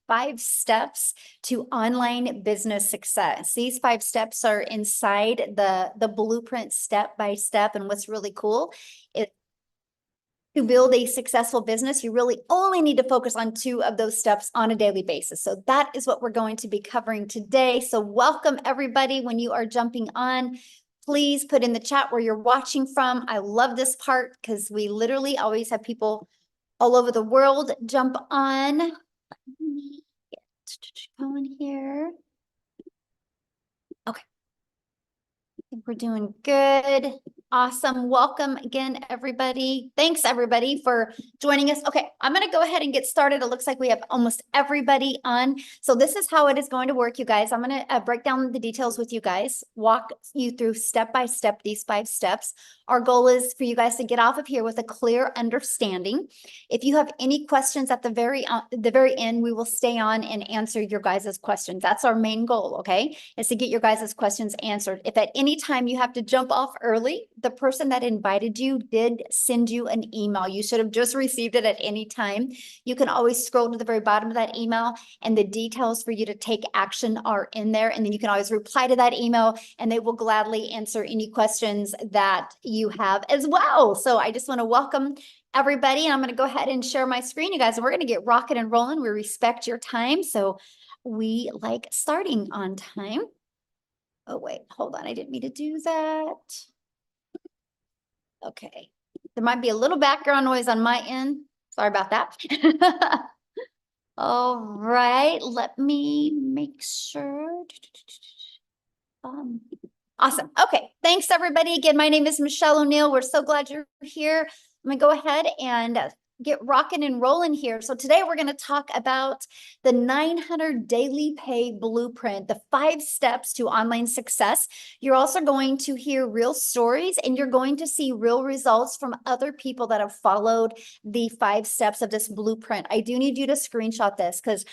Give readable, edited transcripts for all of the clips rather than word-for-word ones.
5 steps to online business success. These 5 steps are inside the blueprint step by step. And what's really cool is to build a successful business, you really only need to focus on 2 of those steps on a daily basis. So that is what we're going to be covering today. So welcome everybody. When you are jumping on, please put in the chat where you're watching from. I love this part because we literally always have people all over the world jump on. Let me get going here. Okay. I think we're doing good. Awesome. Welcome again, everybody. Thanks, everybody, for joining us. Okay, I'm going to go ahead and get started. It looks like we have almost everybody on. So this is how it is going to work, you guys. I'm going to break down the details with you guys, walk you through step by step these 5 steps. Our goal is for you guys to get off of here with a clear understanding. If you have any questions at the very end, we will stay on and answer your guys' questions. That's our main goal, okay? Is to get your guys' questions answered. If at any time you have to jump off early, the person that invited you did send you an email. You should have just received it at any time. You can always scroll to the very bottom of that email and the details for you to take action are in there. And then you can always reply to that email and they will gladly answer any questions that you have as well. So I just want to welcome everybody. And I'm going to go ahead and share my screen, you guys, and we're going to get rocking and rolling. We respect your time. So we like starting on time. Oh, wait, hold on. I didn't mean to do that. Okay. There might be a little background noise on my end. Sorry about that. All right. Let me make sure. Awesome. Okay. Thanks, everybody. Again, my name is Michelle O'Neill. We're so glad you're here. I'm going to go ahead and get rocking and rolling here. So today we're going to talk about the 900 daily pay blueprint, the 5 steps to online success. You're also going to hear real stories and you're going to see real results from other people that have followed the 5 steps of this blueprint. I do need you to screenshot this because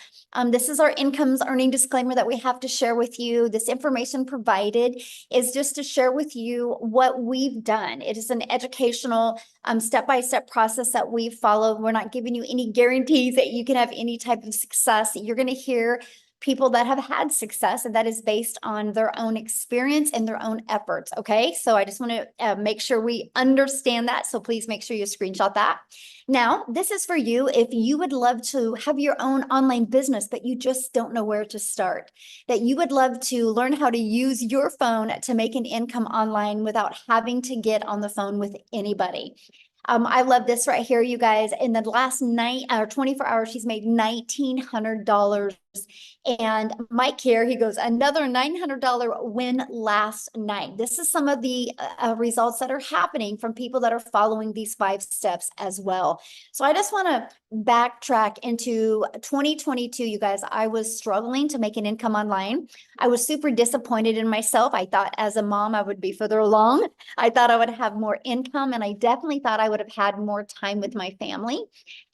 this is our incomes earning disclaimer that we have to share with you. This information provided is just to share with you what we've done. It is an educational step-by-step process that we've followed. We're not giving you any guarantees that you can have any type of success. You're going to hear people that have had success, and that is based on their own experience and their own efforts. Okay, so I just want to make sure we understand that. So please make sure you screenshot that. Now, this is for you if you would love to have your own online business, but you just don't know where to start, that you would love to learn how to use your phone to make an income online without having to get on the phone with anybody. I love this right here, you guys. In the last 24 hours, she's made $1,900. And Mike here, he goes, another $900 win last night. This is some of the results that are happening from people that are following these 5 steps as well. So I just want to backtrack into 2022, you guys. I was struggling to make an income online. I was super disappointed in myself. I thought as a mom, I would be further along. I thought I would have more income, and I definitely thought I would have had more time with my family.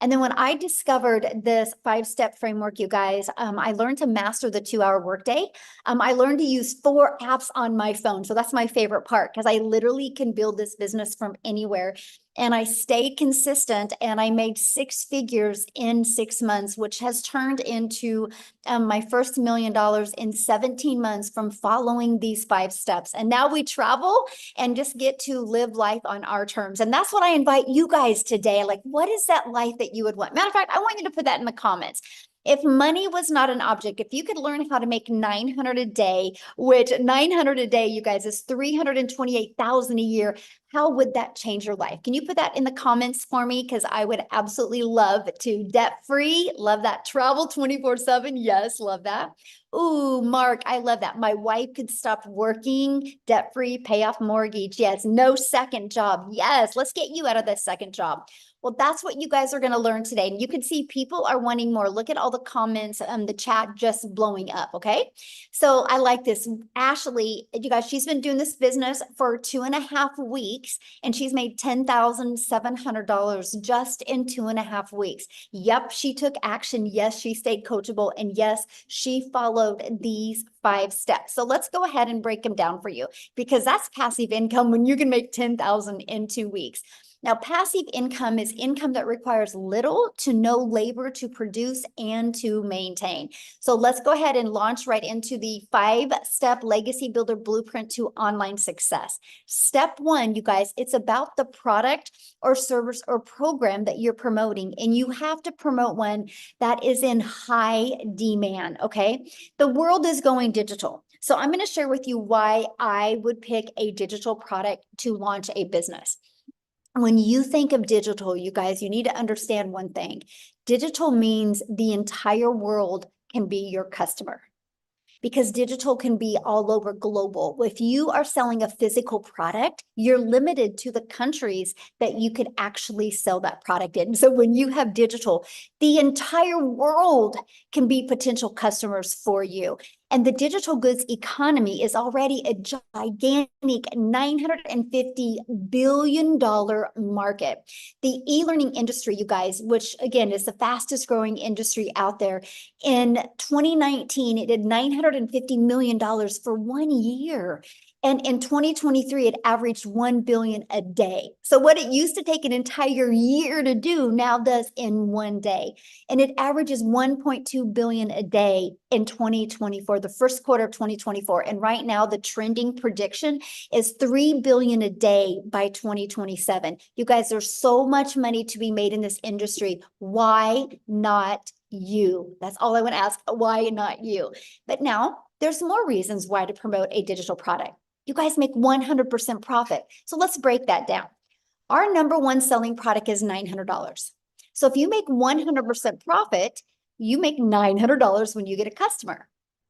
And then when I discovered this 5-step framework, you guys, I learned to master the 2-hour workday. I learned to use 4 apps on my phone. So that's my favorite part because I literally can build this business from anywhere. And I stayed consistent and I made 6 figures in 6 months, which has turned into my first $1 million in 17 months from following these 5 steps. And now we travel and just get to live life on our terms. And that's what I invite you guys today. Like, what is that life that you would want? Matter of fact, I want you to put that in the comments. If money was not an object, if you could learn how to make 900 a day, which 900 a day, you guys, is 328,000 a year, how would that change your life? Can you put that in the comments for me? Because I would absolutely love to. Debt-free, love that. Travel 24/7, yes, love that. Ooh, Mark, I love that. My wife could stop working, debt-free, pay off mortgage. Yes, no second job. Yes, let's get you out of this second job. Well, that's what you guys are going to learn today. And you can see people are wanting more. Look at all the comments, the chat just blowing up, okay? So I like this. Ashley, you guys, she's been doing this business for 2.5 weeks, and she's made $10,700 just in 2.5 weeks. Yep, she took action. Yes, she stayed coachable. And yes, she followed these 5 steps. So let's go ahead and break them down for you because that's passive income when you can make 10,000 in 2 weeks. Now, passive income is income that requires little to no labor to produce and to maintain. So let's go ahead and launch right into the 5-step legacy builder blueprint to online success. Step 1, you guys, it's about the product or service or program that you're promoting, and you have to promote one that is in high demand, okay? The world is going digital. So I'm going to share with you why I would pick a digital product to launch a business. When you think of digital, you guys, you need to understand one thing. Digital means the entire world can be your customer, because digital can be all over global. If you are selling a physical product, you're limited to the countries that you could actually sell that product in. So when you have digital, the entire world can be potential customers for you. And the digital goods economy is already a gigantic $950 billion market. The e-learning industry, you guys, which again is the fastest growing industry out there, in 2019, it did $950 million for 1 year. And in 2023, it averaged 1 billion a day. So what it used to take an entire year to do now does in 1 day. And it averages 1.2 billion a day in 2024, the first quarter of 2024. And right now, the trending prediction is 3 billion a day by 2027. You guys, there's so much money to be made in this industry. Why not you? That's all I want to ask. Why not you? But now there's more reasons why to promote a digital product. You guys make 100% profit. So let's break that down. Our number one selling product is $900. So if you make 100% profit, you make $900 when you get a customer.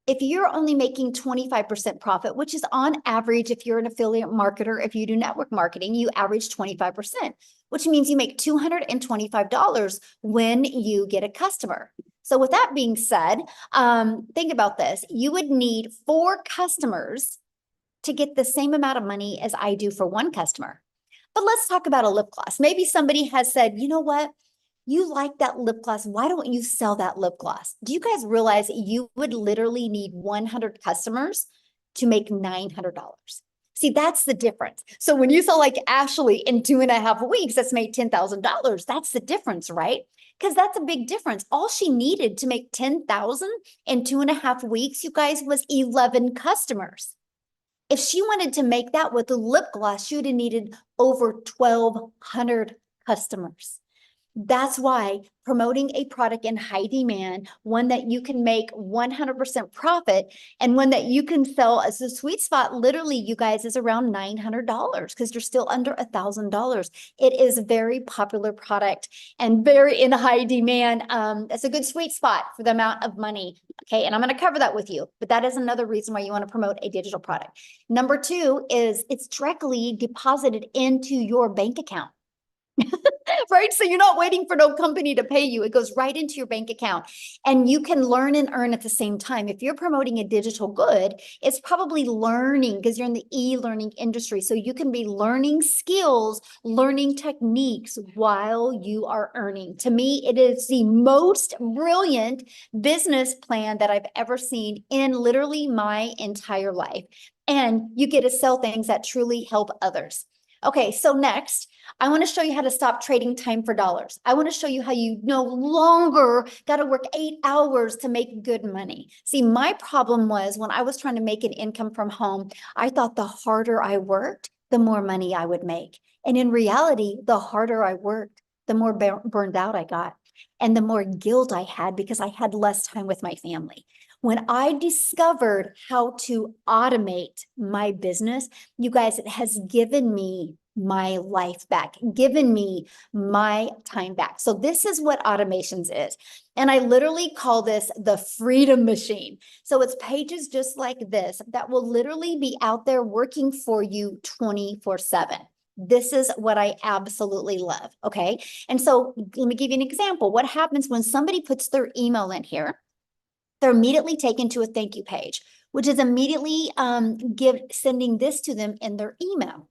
If you're only making 25% profit, which is on average, if you're an affiliate marketer, if you do network marketing, you average 25%, which means you make $225 when you get a customer. So with that being said, think about this. You would need 4 customers to get the same amount of money as I do for 1 customer. But let's talk about a lip gloss. Maybe somebody has said, you know what? You like that lip gloss. Why don't you sell that lip gloss? Do you guys realize you would literally need 100 customers to make $900? See, that's the difference. So when you sell like Ashley in 2.5 weeks, that's made $10,000. That's the difference, right? Because that's a big difference. All she needed to make $10,000 in 2.5 weeks, you guys, was 11 customers. If she wanted to make that with the lip gloss, she would have needed over 1,200 customers. That's why promoting a product in high demand, one that you can make 100% profit, and one that you can sell as a sweet spot, literally, you guys, is around $900 because you're still under $1,000. It is a very popular product and very in high demand. That's a good sweet spot for the amount of money. Okay, and I'm going to cover that with you, but that is another reason why you want to promote a digital product. Number 2 is it's directly deposited into your bank account. Right? So you're not waiting for no company to pay you. It goes right into your bank account, and you can learn and earn at the same time. If you're promoting a digital good, it's probably learning because you're in the e-learning industry. So you can be learning skills, learning techniques while you are earning. To me, it is the most brilliant business plan that I've ever seen in literally my entire life. And you get to sell things that truly help others. Okay, so next, I want to show you how to stop trading time for dollars. I want to show you how you no longer got to work 8 hours to make good money. See, my problem was when I was trying to make an income from home, I thought the harder I worked, the more money I would make. And in reality, the harder I worked, the more burned out I got, and the more guilt I had because I had less time with my family. When I discovered how to automate my business, you guys, it has given me my life back, given me my time back. So this is what automations is. And I literally call this the freedom machine. So it's pages just like this that will literally be out there working for you 24/7. This is what I absolutely love. Okay. And so let me give you an example. What happens when somebody puts their email in here? They're immediately taken to a thank you page, which is immediately sending this to them in their email.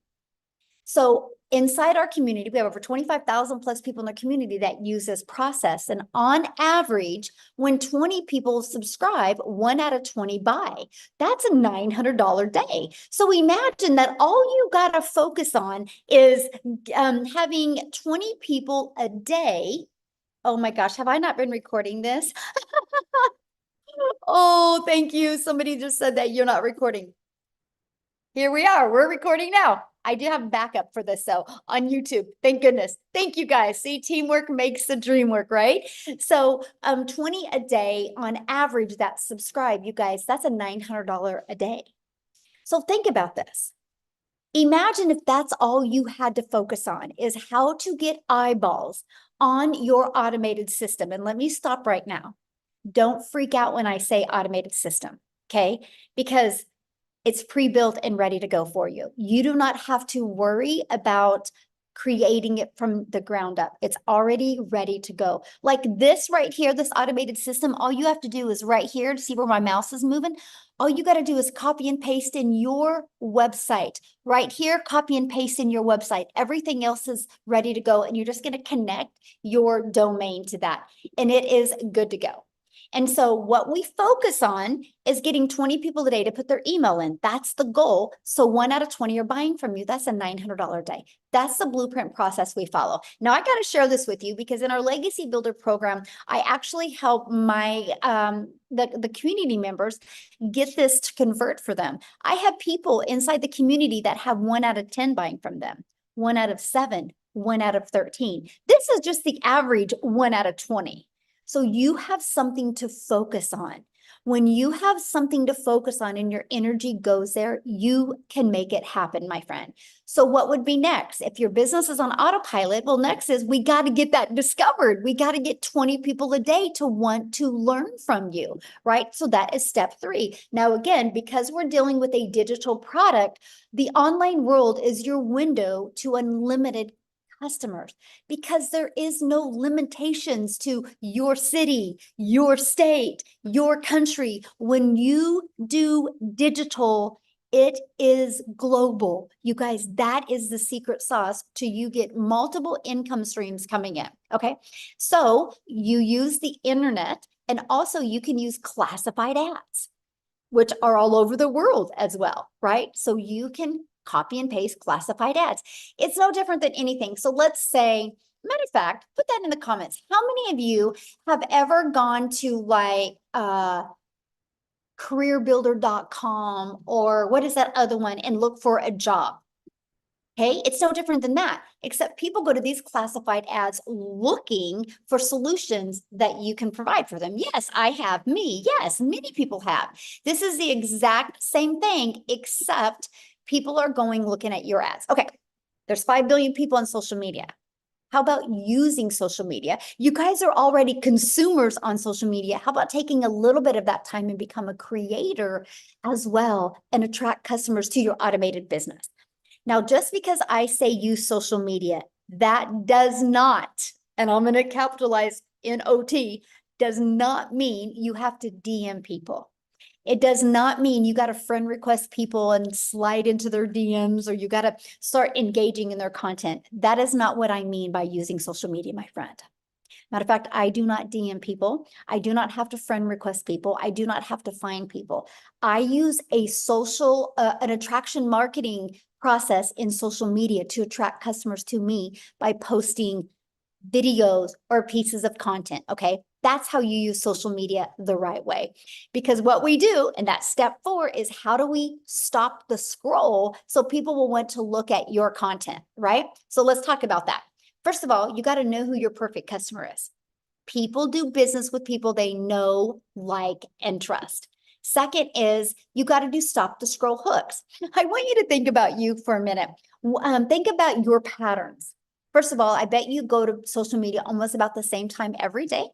So inside our community, we have over 25,000 plus people in the community that use this process. And on average, when 20 people subscribe, 1 out of 20 buy. That's a $900 day. So imagine that all you got to focus on is having 20 people a day. Oh my gosh, have I not been recording this? Oh, thank you. Somebody just said that you're not recording. Here we are. We're recording now. I do have backup for this, so on YouTube. Thank goodness. Thank you guys. See, teamwork makes the dream work, right? So 20 a day on average that subscribe, you guys, that's a $900 a day. So think about this. Imagine if that's all you had to focus on is how to get eyeballs on your automated system. And let me stop right now. Don't freak out when I say automated system, okay? Because it's pre-built and ready to go for you. You do not have to worry about creating it from the ground up. It's already ready to go. Like this right here, this automated system, all you have to do is right here to see where my mouse is moving. All you got to do is copy and paste in your website. Right here, copy and paste in your website. Everything else is ready to go, and you're just going to connect your domain to that, and it is good to go. And so what we focus on is getting 20 people a day to put their email in. That's the goal. So 1 out of 20 are buying from you. That's a $900 day. That's the blueprint process we follow. Now, I got to share this with you because in our Legacy Builder program, I actually help my the community members get this to convert for them. I have people inside the community that have 1 out of 10 buying from them, 1 out of 7, 1 out of 13. This is just the average 1 out of 20. So you have something to focus on. When you have something to focus on and your energy goes there, you can make it happen, my friend. So what would be next? If your business is on autopilot, well, next is we got to get that discovered. We got to get 20 people a day to want to learn from you, right? So that is step 3. Now, again, because we're dealing with a digital product, the online world is your window to unlimited customers, because there is no limitations to your city, your state, your country. When you do digital, it is global. You guys, that is the secret sauce to you get multiple income streams coming in. Okay. So you use the internet, and also you can use classified ads, which are all over the world as well, right? So you can copy and paste classified ads. It's no different than anything. So let's say, matter of fact, put that in the comments. How many of you have ever gone to like careerbuilder.com or what is that other one and look for a job? Okay, it's no different than that, except people go to these classified ads looking for solutions that you can provide for them. Yes, I have. Me. Yes, many people have. This is the exact same thing, except people are going looking at your ads. Okay, there's 5 billion people on social media. How about using social media? You guys are already consumers on social media. How about taking a little bit of that time and become a creator as well and attract customers to your automated business? Now, just because I say use social media, that does not, and I'm going to capitalize NOT, does not mean you have to DM people. It does not mean you got to friend request people and slide into their DMs, or you got to start engaging in their content. That is not what I mean by using social media, my friend. Matter of fact, I do not DM people. I do not have to friend request people. I do not have to find people. I use a social, an attraction marketing process in social media to attract customers to me by posting videos or pieces of content. Okay. That's how you use social media the right way. Because what we do, and that's step 4, is how do we stop the scroll so people will want to look at your content, right? So let's talk about that. First of all, you got to know who your perfect customer is. People do business with people they know, like, and trust. Second is you got to do stop the scroll hooks. I want you to think about you for a minute. Think about your patterns. First of all, I bet you go to social media almost about the same time every day.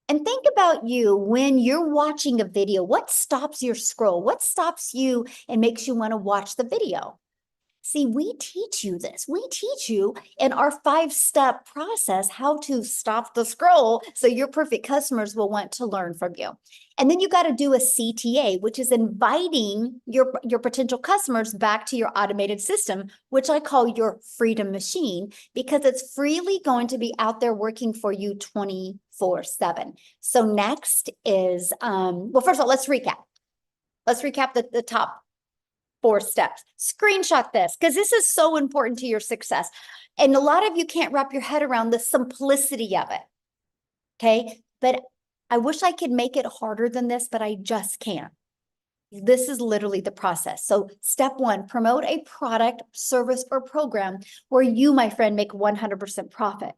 And think about you when you're watching a video. What stops your scroll? What stops you and makes you want to watch the video? See, we teach you this. We teach you in our 5-step process how to stop the scroll so your perfect customers will want to learn from you. And then you got to do a CTA, which is inviting your potential customers back to your automated system, which I call your freedom machine, because it's freely going to be out there working for you 24/7. So next is, well, first of all, let's recap. Let's recap the top 4 steps. Screenshot this because this is so important to your success. And a lot of you can't wrap your head around the simplicity of it. Okay. But I wish I could make it harder than this, but I just can't. This is literally the process. So step 1, promote a product, service, or program where you, my friend, make 100% profit.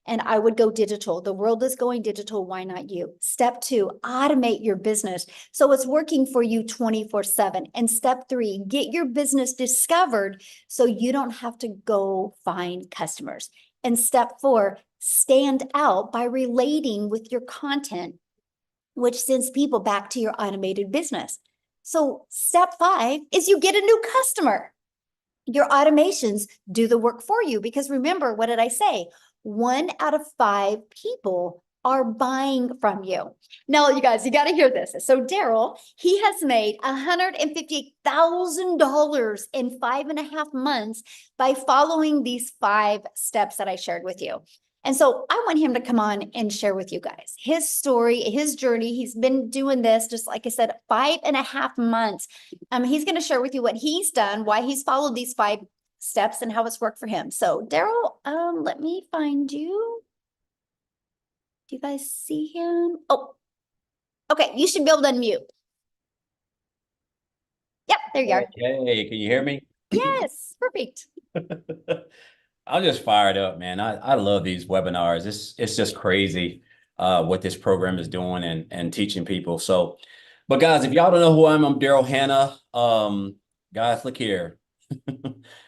And I would go digital. The world is going digital. Why not you? Step 2, automate your business so it's working for you 24/7. And step 3, get your business discovered so you don't have to go find customers. And step 4, stand out by relating with your content, which sends people back to your automated business. So step 5 is you get a new customer. Your automations do the work for you because remember, what did I say? 1 out of 5 people are buying from you. Now, you guys, you got to hear this. So Daryl, he has made $150,000 in 5.5 months by following these 5 steps that I shared with you. And so I want him to come on and share with you guys his story, his journey. He's been doing this, just like I said, 5.5 months. He's going to share with you what he's done, why he's followed these 5 steps and how it's worked for him. So Daryl, let me find you. Do you guys see him? Oh, okay. You should be able to unmute. Yep, there you are. Hey, can you hear me? Yes, perfect. I'm just fired up, man. I love these webinars. It's just crazy what this program is doing and teaching people. So, but guys, if y'all don't know who I'm Daryl Hannah. Guys, look here.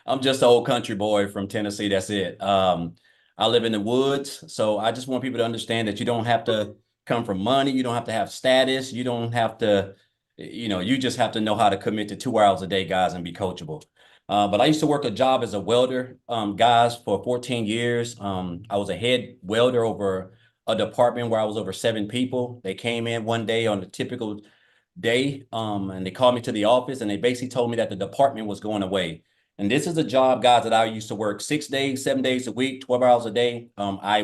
I'm just an old country boy from Tennessee. That's it. I live in the woods, so I just want people to understand that you don't have to come from money. You don't have to have status. You don't have to, you just have to know how to commit to 2 hours a day, guys, and be coachable. But I used to work a job as a welder, guys, for 14 years. I was a head welder over a department where I was over 7 people. They came in one day on a typical day, and they called me to the office, and they basically told me that the department was going away. And this is a job, guys, that I used to work 6 days, 7 days a week, 12 hours a day. I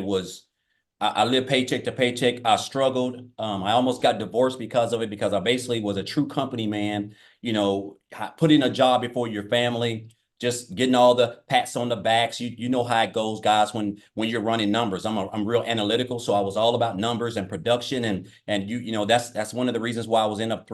lived paycheck to paycheck. I struggled. I almost got divorced because of it, because I basically was a true company man, putting a job before your family, just getting all the pats on the backs. You know how it goes, guys, when you're running numbers. I'm real analytical, so I was all about numbers and production, and that's one of the reasons why I was being a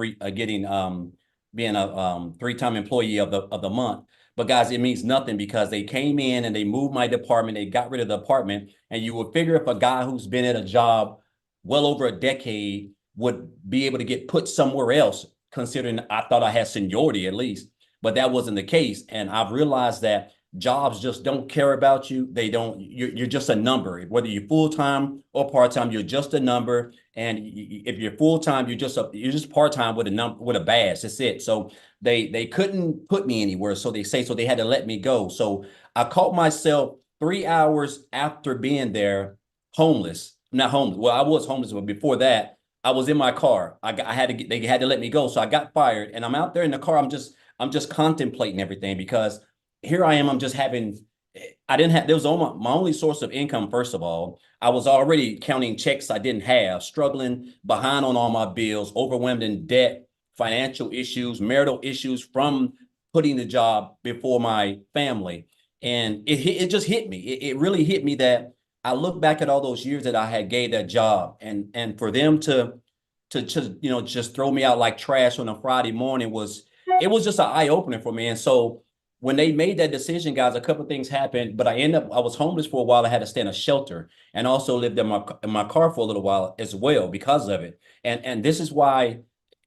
3-time employee of the month. But guys, it means nothing because they came in and they moved my department. They got rid of the department. And you would figure if a guy who's been at a job well over a decade would be able to get put somewhere else, considering I thought I had seniority at least. But that wasn't the case. And I've realized that jobs just don't care about you. You're just a number. Whether you're full-time or part-time, you're just a number. And if you're full-time, you're just part-time with a badge. That's it. So they couldn't put me anywhere. So they had to let me go. So I caught myself 3 hours after being there, homeless. Not homeless. Well, I was homeless, but before that, I was in my car. They had to let me go. So I got fired, and I'm out there in the car. I'm just contemplating everything because here I am. There was my only source of income. First of all, I was already counting checks I didn't have, struggling behind on all my bills, overwhelmed in debt, financial issues, marital issues from putting the job before my family. And it just hit me. It really hit me that I look back at all those years that I had gave that job, and for them to just throw me out like trash on a Friday morning it was just an eye opener for me. And so when they made that decision, guys, a couple of things happened, but I was homeless for a while. I had to stay in a shelter and also lived in my car for a little while as well because of it. And this is why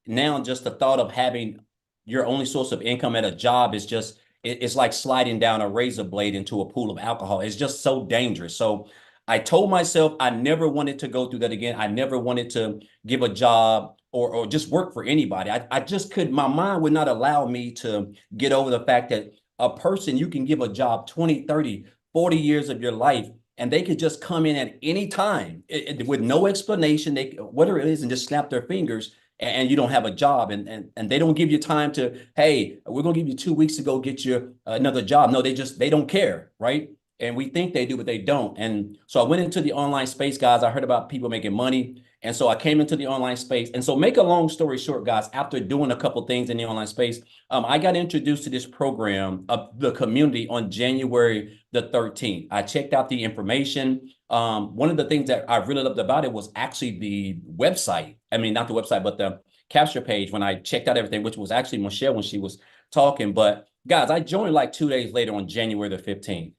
now just the thought of having your only source of income at a job it's like sliding down a razor blade into a pool of alcohol. It's just so dangerous. So I told myself I never wanted to go through that again. I never wanted to give a job or just work for anybody. I just my mind would not allow me to get over the fact that a person you can give a job 20, 30, 40 years of your life, and they could just come in at any time with no explanation, they whatever it is, and just snap their fingers, and you don't have a job, and they don't give you time to, hey, we're gonna give you 2 weeks to go get you another job. No, they don't care, right? And we think they do, but they don't. And so I went into the online space, guys. I heard about people making money. And so I came into the online space. And so make a long story short, guys, after doing a couple things in the online space, I got introduced to this program of the community on January the 13th. I checked out the information. One of the things that I really loved about it was actually the website. I mean, not the website, but the capture page when I checked out everything, which was actually Michelle when she was talking. But guys, I joined like 2 days later on January the 15th.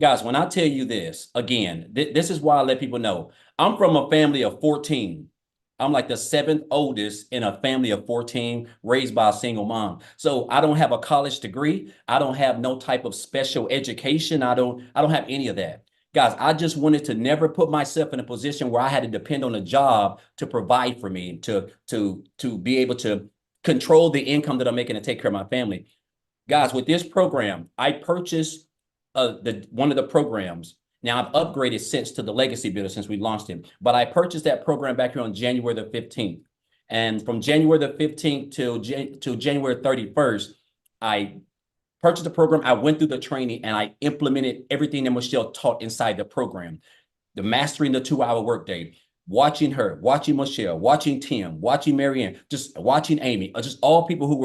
Guys, when I tell you this, again, this is why I let people know. I'm from a family of 14. I'm like the seventh oldest in a family of 14, raised by a single mom. So I don't have a college degree. I don't have no type of special education. I don't have any of that. Guys, I just wanted to never put myself in a position where I had to depend on a job to provide for me, to be able to control the income that I'm making to take care of my family. Guys, with this program, I purchased one of the programs. Now I've upgraded since to the Legacy Builder since we launched it, but I purchased that program back here on January the 15th. And from January the 15th till January 31st, I purchased the program. I went through the training and I implemented everything that Michelle taught inside the program. The mastering the 2-hour workday, watching her, watching Michelle, watching Tim, watching Marianne, just watching Amy, just all people who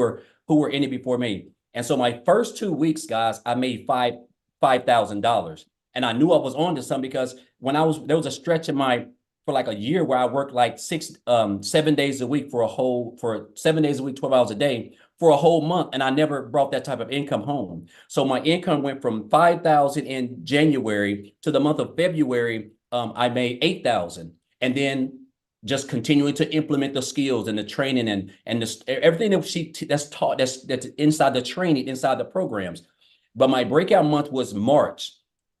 were in it before me. And so my first 2 weeks, guys, I made $5,000. And I knew I was on to something because there was a stretch for like a year where I worked like 7 days a week for 7 days a week, 12 hours a day for a whole month. And I never brought that type of income home. So my income went from 5,000 in January to the month of February. I made 8,000. And then just continuing to implement the skills and the training and everything that's taught, that's inside the training, inside the programs. But my breakout month was March.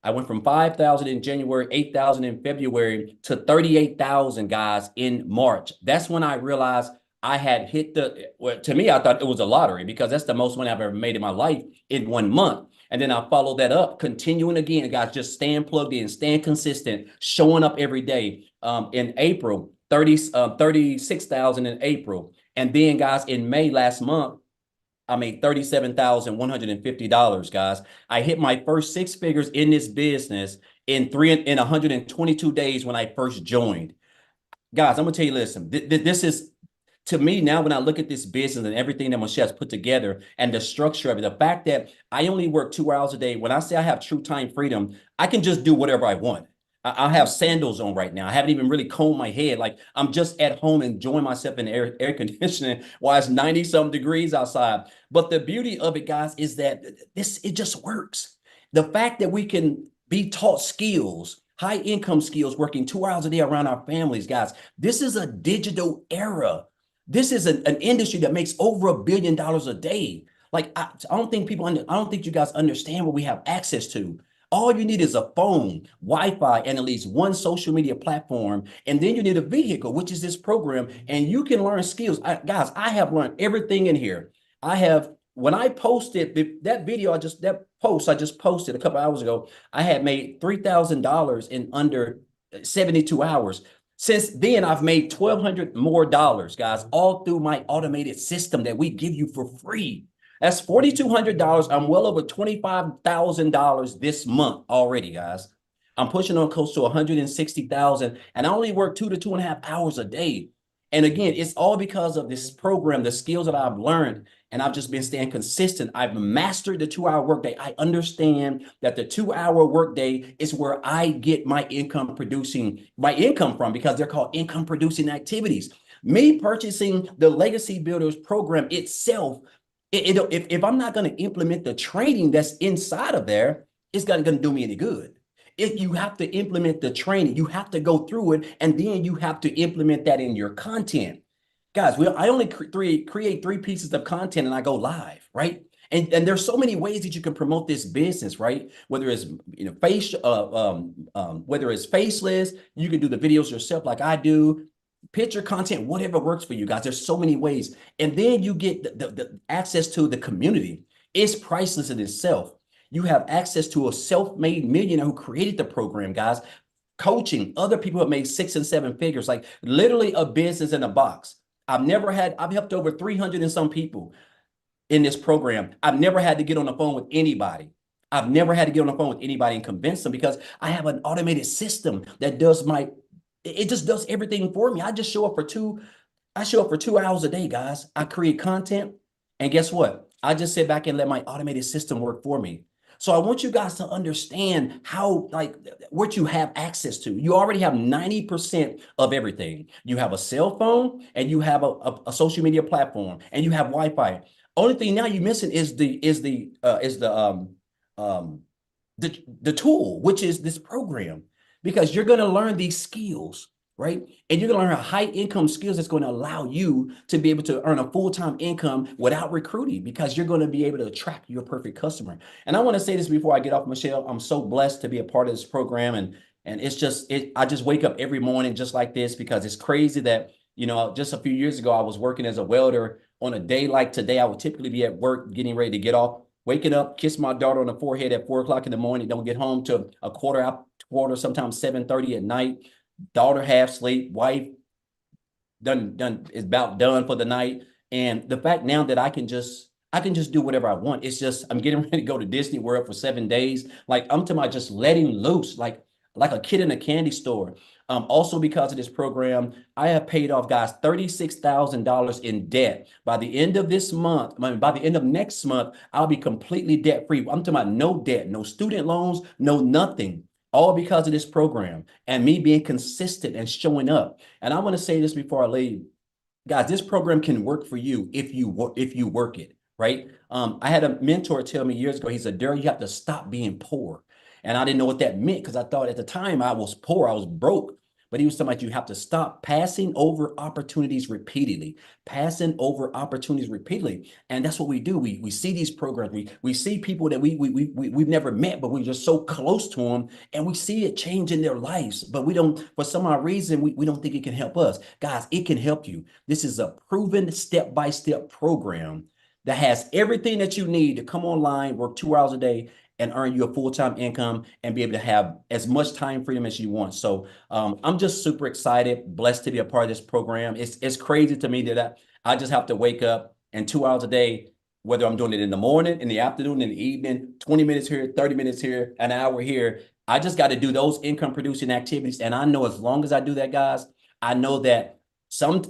I went from 5,000 in January, 8,000 in February to 38,000 guys in March. That's when I realized I had hit to me, I thought it was a lottery because that's the most money I've ever made in my life in 1 month. And then I followed that up, continuing again, guys, just staying plugged in, staying consistent, showing up every day. In April, 36,000 in April. And then guys, in May last month, I made $37,150, guys. I hit my first 6 figures in this business in 122 days when I first joined. Guys, I'm gonna tell you, listen, this is, to me now, when I look at this business and everything that Michelle's put together and the structure of it, the fact that I only work 2 hours a day, when I say I have true time freedom, I can just do whatever I want. I have sandals on right now. I haven't even really combed my head. Like I'm just at home enjoying myself in air conditioning while it's 90-some degrees outside. But the beauty of it, guys, is that it just works. The fact that we can be taught skills, high income skills, working 2 hours a day around our families, guys. This is a digital era. This is an industry that makes over $1 billion a day. Like I don't think you guys understand what we have access to. All you need is a phone, Wi-Fi, and at least one social media platform. And then you need a vehicle, which is this program. And you can learn skills. Guys, I have learned everything in here. When I posted that post I just posted a couple hours ago, I had made $3,000 in under 72 hours. Since then, I've made $1,200 more, guys, all through my automated system that we give you for free. That's $4,200. I'm well over $25,000 this month already, guys. I'm pushing on close to 160,000, and I only work 2 to 2.5 hours a day. And again, it's all because of this program, the skills that I've learned, and I've just been staying consistent. I've mastered the 2-hour workday. I understand that the 2-hour workday is where I get my income from because they're called income producing activities. Me purchasing the Legacy Builders program itself, if I'm not going to implement the training that's inside of there, it's not going to do me any good. If you have to implement the training, you have to go through it, and then you have to implement that in your content. Guys, I only create 3 pieces of content and I go live, right? And there's so many ways that you can promote this business, right? Whether it's whether it's faceless, you can do the videos yourself like I do. Picture content, whatever works for you guys. There's so many ways. And then you get the access to the community. It's priceless in itself. You have access to a self-made millionaire who created the program, guys. Coaching other people have made 6 and 7 figures, like literally a business in a box. I've helped over 300 and some people in this program. I've never had to get on the phone with anybody. I've never had to get on the phone with anybody and convince them because I have an automated system that it just does everything for me. I show up for 2 hours a day, guys. I create content, and guess what? I just sit back and let my automated system work for me. So I want you guys to understand how, like, what you have access to. You already have 90% of everything. You have a cell phone, and you have a social media platform, and you have Wi-Fi. Only thing now you're missing is the tool, which is this program, because you're going to learn these skills, right? And you're going to learn high income skills that's going to allow you to be able to earn a full-time income without recruiting, because you're going to be able to attract your perfect customer. And I want to say this before I get off, Michelle. I'm so blessed to be a part of this program. And it's just, I just wake up every morning just like this, because it's crazy that, just a few years ago, I was working as a welder. On a day like today, I would typically be at work getting ready to get off, waking up, kiss my daughter on the forehead at 4 o'clock in the morning, don't get home till a quarter, sometimes 7:30 at night. Daughter half sleep, wife done is about done for the night. And the fact now that I can just do whatever I want. It's just, I'm getting ready to go to Disney World for 7 days. Like, I'm talking about just letting loose, like a kid in a candy store. Also, because of this program, I have paid off, guys, $36,000 in debt. By the end of this month, by the end of next month, I'll be completely debt free. I'm talking about no debt, no student loans, no nothing. All because of this program and me being consistent and showing up. And I want to say this before I leave, guys. This program can work for you if you work it, right? I had a mentor tell me years ago. He said, "Daryl, you have to stop being poor." And I didn't know what that meant, because I thought at the time I was poor, I was broke. But he was talking about, you have to stop passing over opportunities repeatedly, And that's what we do. We see these programs. We see people that we've never met, but we're just so close to them, and we see it changing their lives. But we don't, for some odd reason, we don't think it can help us. Guys, it can help you. This is a proven step-by-step program that has everything that you need to come online, work 2 hours a day, and earn you a full-time income and be able to have as much time freedom as you want. So I'm just super excited, blessed to be a part of this program. It's crazy to me that I just have to wake up, and 2 hours a day, whether I'm doing it in the morning, in the afternoon, in the evening, 20 minutes here, 30 minutes here, an hour here. I just got to do those income producing activities. And I know as long as I do that, guys, I know that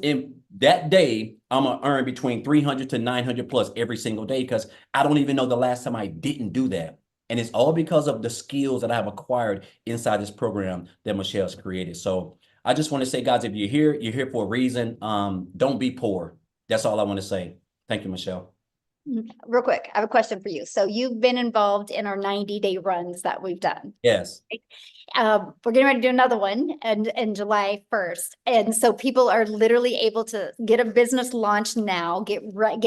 in that day, I'm going to earn between 300 to 900 plus every single day, because I don't even know the last time I didn't do that. And it's all because of the skills that I have acquired inside this program that Michelle's created. So I just want to say, guys, if you're here for a reason. Don't be poor. That's all I want to say. Thank you, Michelle. Real quick, I have a question for you. So you've been involved in our 90-day runs that we've done. Yes. We're getting ready to do another one in July 1st. And so people are literally able to get a business launch now, get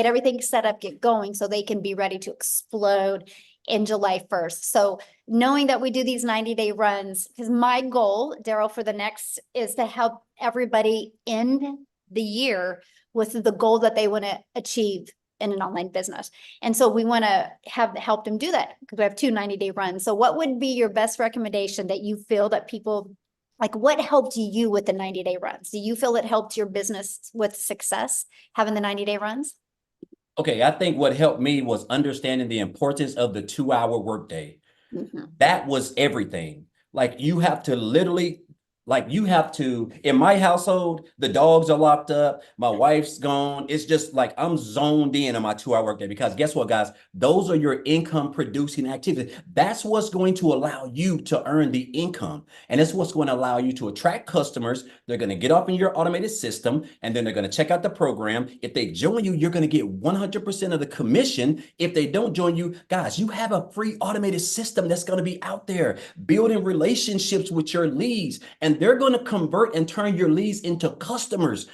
everything set up, get going, so they can be ready to explode in July 1st. So knowing that we do these 90-day runs, because my goal, Daryl, for the next is to help everybody end the year with the goal that they want to achieve in an online business. And so we want to help them do that, because we have 2 90-day runs. So what would be your best recommendation that you feel that people, like, what helped you with the 90-day runs? Do you feel it helped your business with success, having the 90-day runs? Okay, I think what helped me was understanding the importance of the 2-hour workday. That was everything. Like, you have to literally, in my household, the dogs are locked up, my wife's gone. It's just like I'm zoned in on my 2-hour workday, because guess what, guys? Those are your income producing activities. That's what's going to allow you to earn the income. And it's what's going to allow you to attract customers. They're going to get up in your automated system, and then they're going to check out the program. If they join you, you're going to get 100% of the commission. If they don't join you, guys, you have a free automated system that's going to be out there building relationships with your leads, and they're going to convert and turn your leads into customers.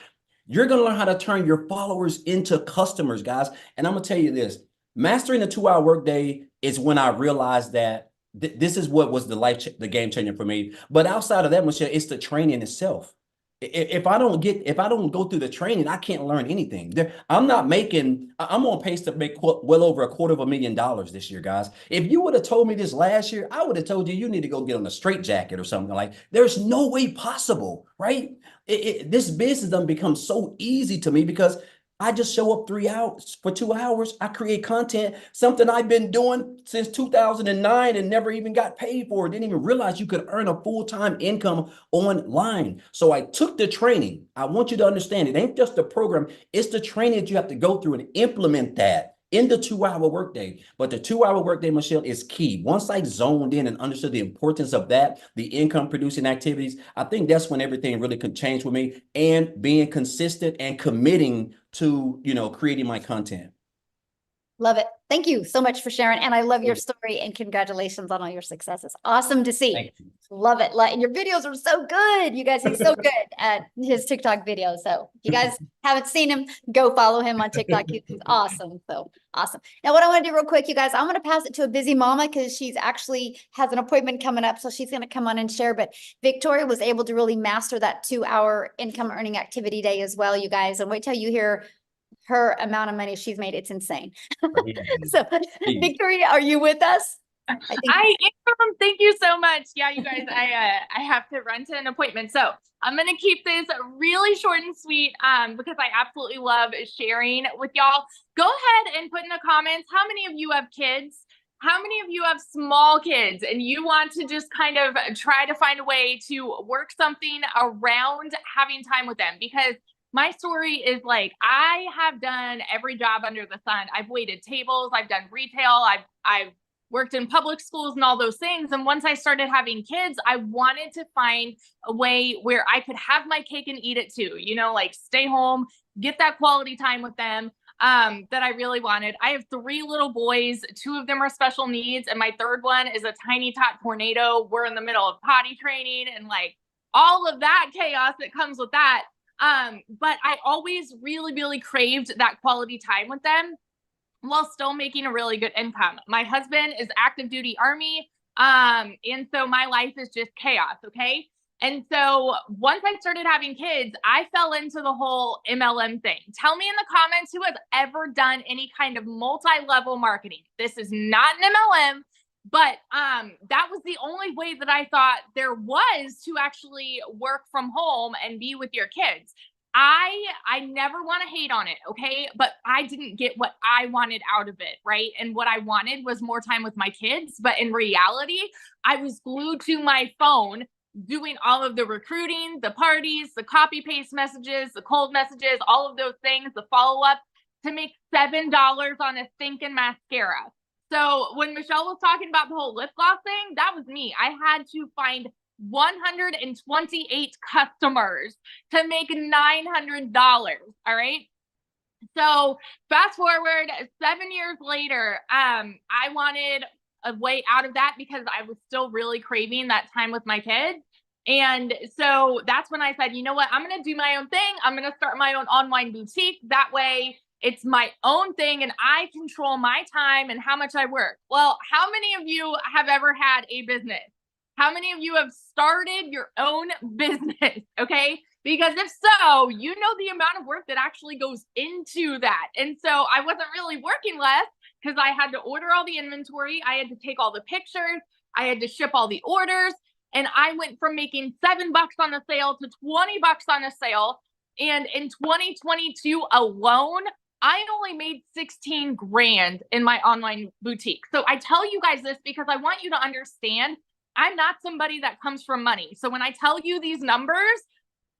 You're going to learn how to turn your followers into customers, guys. And I'm going to tell you this, mastering the 2-hour workday is when I realized that this is what was the game changer for me. But outside of that, Michelle, it's the training itself. If I don't go through the training, I can't learn anything. I'm on pace to make well over $250,000 this year, guys. If you would have told me this last year, I would have told you need to go get on a straitjacket or something. Like, there's no way possible, right? This business doesn't become so easy to me because I just show up 3 hours for 2 hours. I create content, something I've been doing since 2009 and never even got paid for it. Didn't even realize you could earn a full-time income online. So I took the training. I want you to understand it ain't just the program, it's the training that you have to go through and implement that in the 2 hour workday. But the 2 hour workday, Michelle, is key. Once I zoned in and understood the importance of that, the income producing activities, I think that's when everything really could change with me, and being consistent and committing to, creating my content. Love it. Thank you so much for sharing. And I love your story, and congratulations on all your successes. Awesome to see. Thank you. Love it. And your videos are so good. You guys, he's so good at his TikTok videos. So if you guys haven't seen him, go follow him on TikTok. He's awesome. So awesome. Now, what I want to do real quick, you guys, I'm going to pass it to a busy mama because she's actually has an appointment coming up. So she's going to come on and share. But Victoria was able to really master that 2 hour income earning activity day as well, you guys. And wait till you hear her amount of money she's made. It's insane. So Victoria, are you with us? I am. Thank you so much. Yeah, you guys, I have to run to an appointment. So I'm going to keep this really short and sweet because I absolutely love sharing with y'all. Go ahead and put in the comments, how many of you have kids? How many of you have small kids and you want to just kind of try to find a way to work something around having time with them? Because my story is like, I have done every job under the sun. I've waited tables, I've done retail, I've worked in public schools and all those things. And once I started having kids, I wanted to find a way where I could have my cake and eat it too, like stay home, get that quality time with them that I really wanted. I have 3 little boys, 2 of them are special needs, and my third one is a tiny tot tornado. We're in the middle of potty training and like all of that chaos that comes with that. But I always really, really craved that quality time with them while still making a really good income. My husband is active duty Army. And so my life is just chaos. Okay. And so once I started having kids, I fell into the whole MLM thing. Tell me in the comments who has ever done any kind of multi-level marketing. This is not an MLM. But that was the only way that I thought there was to actually work from home and be with your kids. I never want to hate on it, okay? But I didn't get what I wanted out of it, right? And what I wanted was more time with my kids. But in reality, I was glued to my phone doing all of the recruiting, the parties, the copy paste messages, the cold messages, all of those things, the follow-up to make $7 on a thinking mascara. So when Michelle was talking about the whole lip gloss thing, that was me. I had to find 128 customers to make $900. All right. So fast forward 7 years later, I wanted a way out of that because I was still really craving that time with my kids. And so that's when I said, you know what, I'm going to do my own thing. I'm going to start my own online boutique. That way it's my own thing and I control my time and how much I work. Well, how many of you have ever had a business? How many of you have started your own business? Okay. Because if so, you know the amount of work that actually goes into that. And so I wasn't really working less because I had to order all the inventory. I had to take all the pictures. I had to ship all the orders. And I went from making $7 on a sale to $20 on a sale. And in 2022 alone, I only made 16 grand in my online boutique. So I tell you guys this because I want you to understand I'm not somebody that comes from money. So when I tell you these numbers,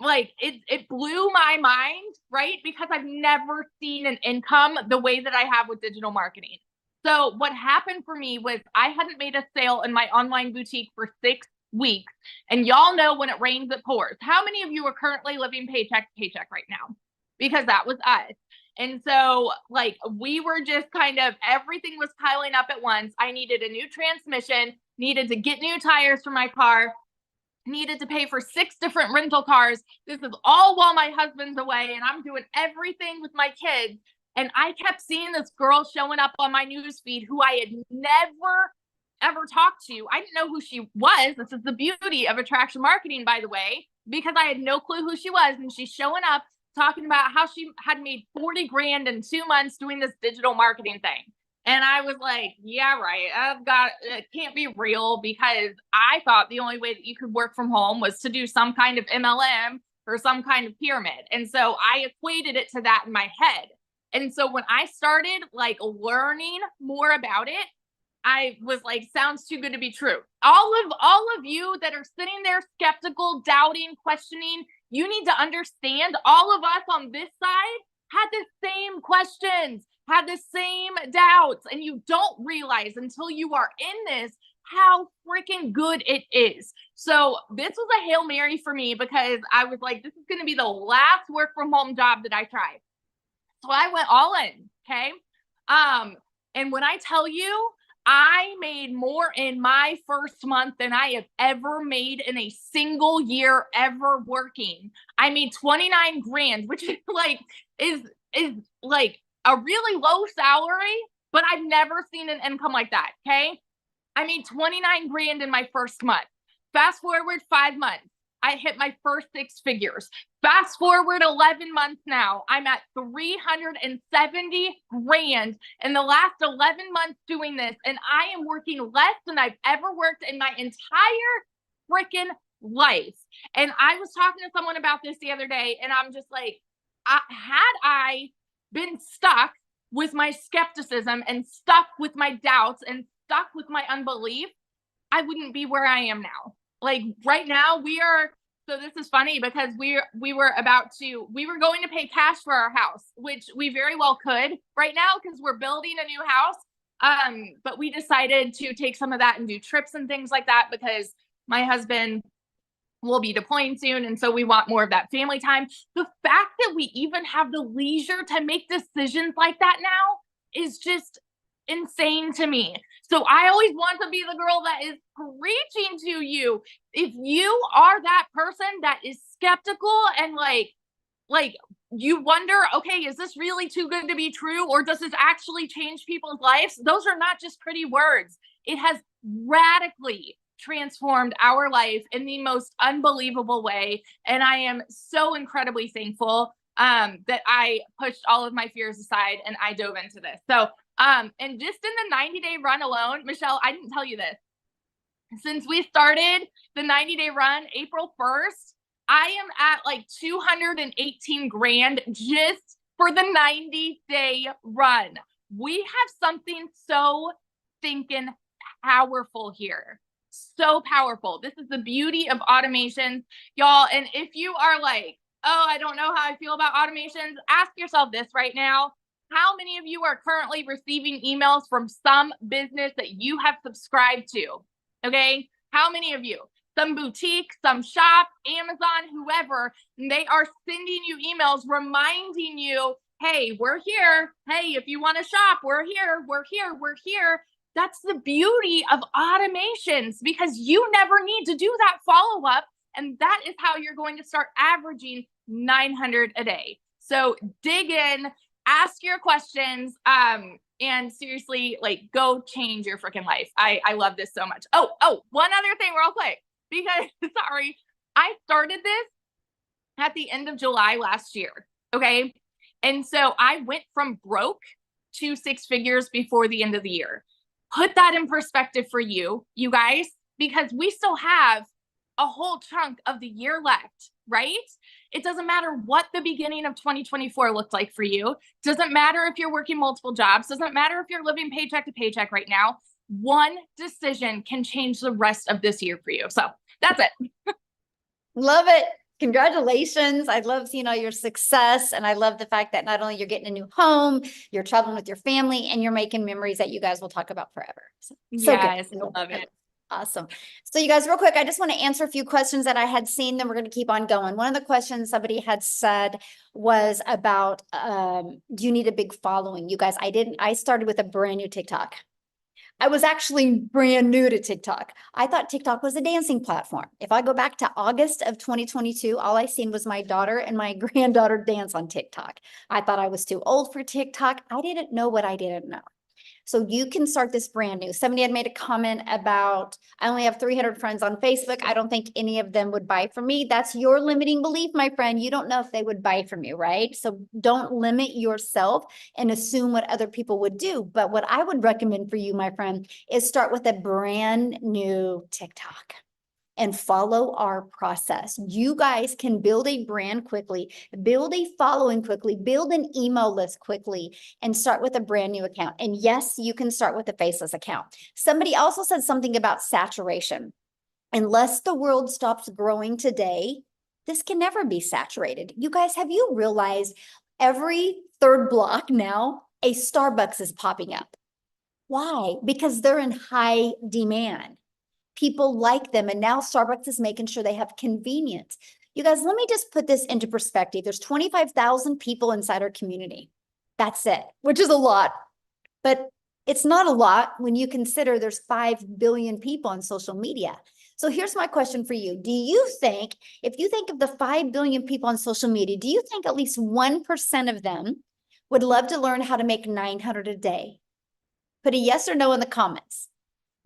like it blew my mind, right? Because I've never seen an income the way that I have with digital marketing. So what happened for me was I hadn't made a sale in my online boutique for 6 weeks. And y'all know when it rains, it pours. How many of you are currently living paycheck to paycheck right now? Because that was us. And so like we were just kind of, everything was piling up at once. I needed a new transmission, needed to get new tires for my car, needed to pay for 6 different rental cars. This is all while my husband's away and I'm doing everything with my kids. And I kept seeing this girl showing up on my newsfeed who I had never, ever talked to. I didn't know who she was. This is the beauty of attraction marketing, by the way. because I had no clue who she was. And she's showing up talking about how she had made 40 grand in 2 months doing this digital marketing thing. And I was like, yeah, right. It can't be real, because I thought the only way that you could work from home was to do some kind of MLM or some kind of pyramid. And so I equated it to that in my head. And so when I started like learning more about it, I was like, sounds too good to be true. All of you that are sitting there skeptical, doubting, questioning, you need to understand all of us on this side had the same questions, had the same doubts, and you don't realize until you are in this how freaking good it is. So this was a Hail Mary for me, because I was like, this is going to be the last work from home job that I try. So I went all in. Okay. And when I tell you, I made more in my first month than I have ever made in a single year ever working. I made 29 grand, which is like a really low salary, but I've never seen an income like that. Okay. I made 29 grand in my first month. Fast forward 5 months, I hit my first 6 figures. Fast forward 11 months now, I'm at 370 grand in the last 11 months doing this. And I am working less than I've ever worked in my entire freaking life. And I was talking to someone about this the other day, and I'm just like, had I been stuck with my skepticism and stuck with my doubts and stuck with my unbelief, I wouldn't be where I am now. Like right now so this is funny, because we were going to pay cash for our house, which we very well could right now, because we're building a new house. But we decided to take some of that and do trips and things like that, because my husband will be deploying soon. And so we want more of that family time. The fact that we even have the leisure to make decisions like that now is just insane to me. So I always want to be the girl that is preaching to you. If you are that person that is skeptical and like you wonder, okay, is this really too good to be true? Or does this actually change people's lives? Those are not just pretty words. It has radically transformed our life in the most unbelievable way. And I am so incredibly thankful that I pushed all of my fears aside and I dove into this. So, and just in the 90-day run alone, Michelle, I didn't tell you this. Since we started the 90-day run, April 1st, I am at like 218 grand just for the 90-day run. We have something so thinking powerful here. So powerful. This is the beauty of automations, y'all. And if you are like, oh, I don't know how I feel about automations, ask yourself this right now. How many of you are currently receiving emails from some business that you have subscribed to? Okay. How many of you? Some boutique, some shop, Amazon, whoever, they are sending you emails reminding you, hey, we're here. Hey, if you want to shop, we're here. We're here. We're here. That's the beauty of automations, because you never need to do that follow-up. And that is how you're going to start averaging 900 a day. So dig in, ask your questions, and seriously, like, go change your freaking life. I love this so much. Oh, one other thing real quick, because sorry, I started this at the end of July last year. Okay. And so I went from broke to 6 figures before the end of the year. Put that in perspective for you guys, because we still have a whole chunk of the year left, right? It doesn't matter what the beginning of 2024 looked like for you. Doesn't matter if you're working multiple jobs. Doesn't matter if you're living paycheck to paycheck right now. One decision can change the rest of this year for you. So that's it. Love it. Congratulations. I love seeing all your success. And I love the fact that not only you're getting a new home, you're traveling with your family, and you're making memories that you guys will talk about forever. So yes, good. I love it. Awesome. So you guys, real quick, I just want to answer a few questions that I had seen, then we're going to keep on going. One of the questions somebody had said was about, do you need a big following? You guys, I started with a brand new TikTok. I was actually brand new to TikTok. I thought TikTok was a dancing platform. If I go back to August of 2022, all I seen was my daughter and my granddaughter dance on TikTok. I thought I was too old for TikTok. I didn't know what I didn't know. So you can start this brand new. Somebody had made a comment about, I only have 300 friends on Facebook. I don't think any of them would buy from me. That's your limiting belief, my friend. You don't know if they would buy from you, right? So don't limit yourself and assume what other people would do. But what I would recommend for you, my friend, is start with a brand new TikTok and follow our process. You guys can build a brand quickly, build a following quickly, build an email list quickly, and start with a brand new account. And yes, you can start with a faceless account. Somebody also said something about saturation. Unless the world stops growing today, this can never be saturated. You guys, have you realized every third block now, a Starbucks is popping up? Why? Because they're in high demand. People like them. And now Starbucks is making sure they have convenience. You guys, let me just put this into perspective. There's 25,000 people inside our community. That's it, which is a lot. But it's not a lot when you consider there's 5 billion people on social media. So here's my question for you. Do you think, if you think of the 5 billion people on social media, do you think at least 1% of them would love to learn how to make 900 a day? Put a yes or no in the comments.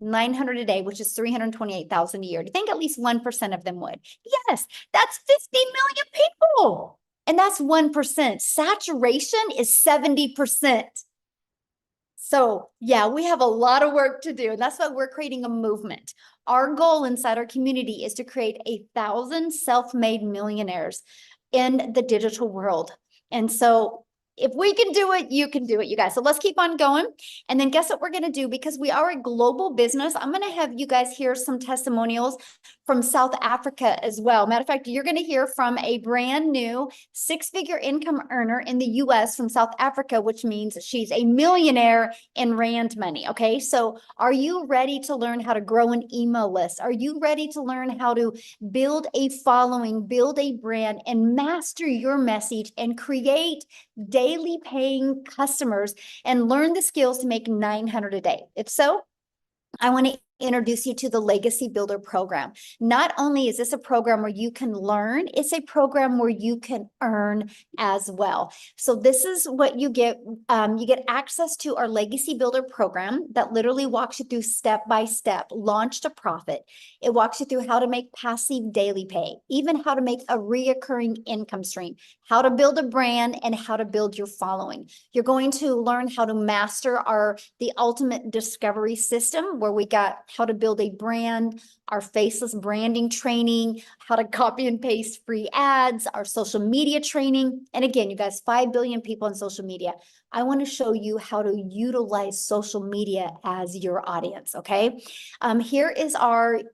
900 a day, which is 328,000 a year. Do you think at least 1% of them would? Yes, that's 50 million people. And that's 1%. Saturation is 70%. So yeah, we have a lot of work to do. And that's why we're creating a movement. Our goal inside our community is to create 1,000 self-made millionaires in the digital world. And so if we can do it, you can do it, you guys. So let's keep on going. And then guess what we're going to do? Because we are a global business, I'm going to have you guys hear some testimonials from South Africa as well. Matter of fact, you're going to hear from a brand new 6-figure income earner in the US from South Africa, which means she's a millionaire in Rand money. Okay. So are you ready to learn how to grow an email list? Are you ready to learn how to build a following, build a brand, and master your message and create daily paying customers and learn the skills to make 900 a day? If so, I want to introduce you to the Legacy Builder program. Not only is this a program where you can learn, it's a program where you can earn as well. So this is what you get. You get access to our Legacy Builder program that literally walks you through step-by-step, launch to profit. It walks you through how to make passive daily pay, even how to make a reoccurring income stream, how to build a brand, and how to build your following. You're going to learn how to master the ultimate discovery system, where we got how to build a brand, our faceless branding training, how to copy and paste free ads, our social media training. And again, you guys, 5 billion people on social media. I want to show you how to utilize social media as your audience, okay? Here is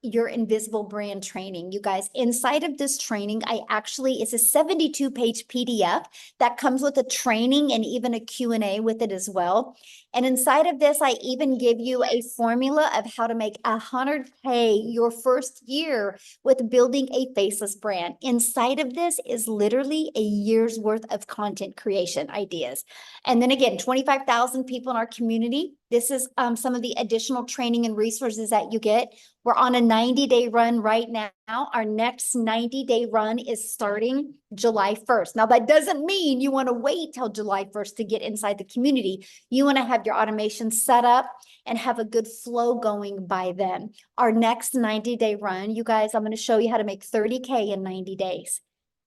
your invisible brand training. You guys, inside of this training, it's a 72-page PDF that comes with a training and even a Q&A with it as well. And inside of this, I even give you a formula of how to make 100K your first year with building a faceless brand. Inside of this is literally a year's worth of content creation ideas. And then again, 25,000 people in our community. This is some of the additional training and resources that you get. We're on a 90-day run right now. Our next 90-day run is starting July 1st. Now, that doesn't mean you want to wait till July 1st to get inside the community. You want to have your automation set up and have a good flow going by then. Our next 90-day run, you guys, I'm going to show you how to make 30K in 90 days.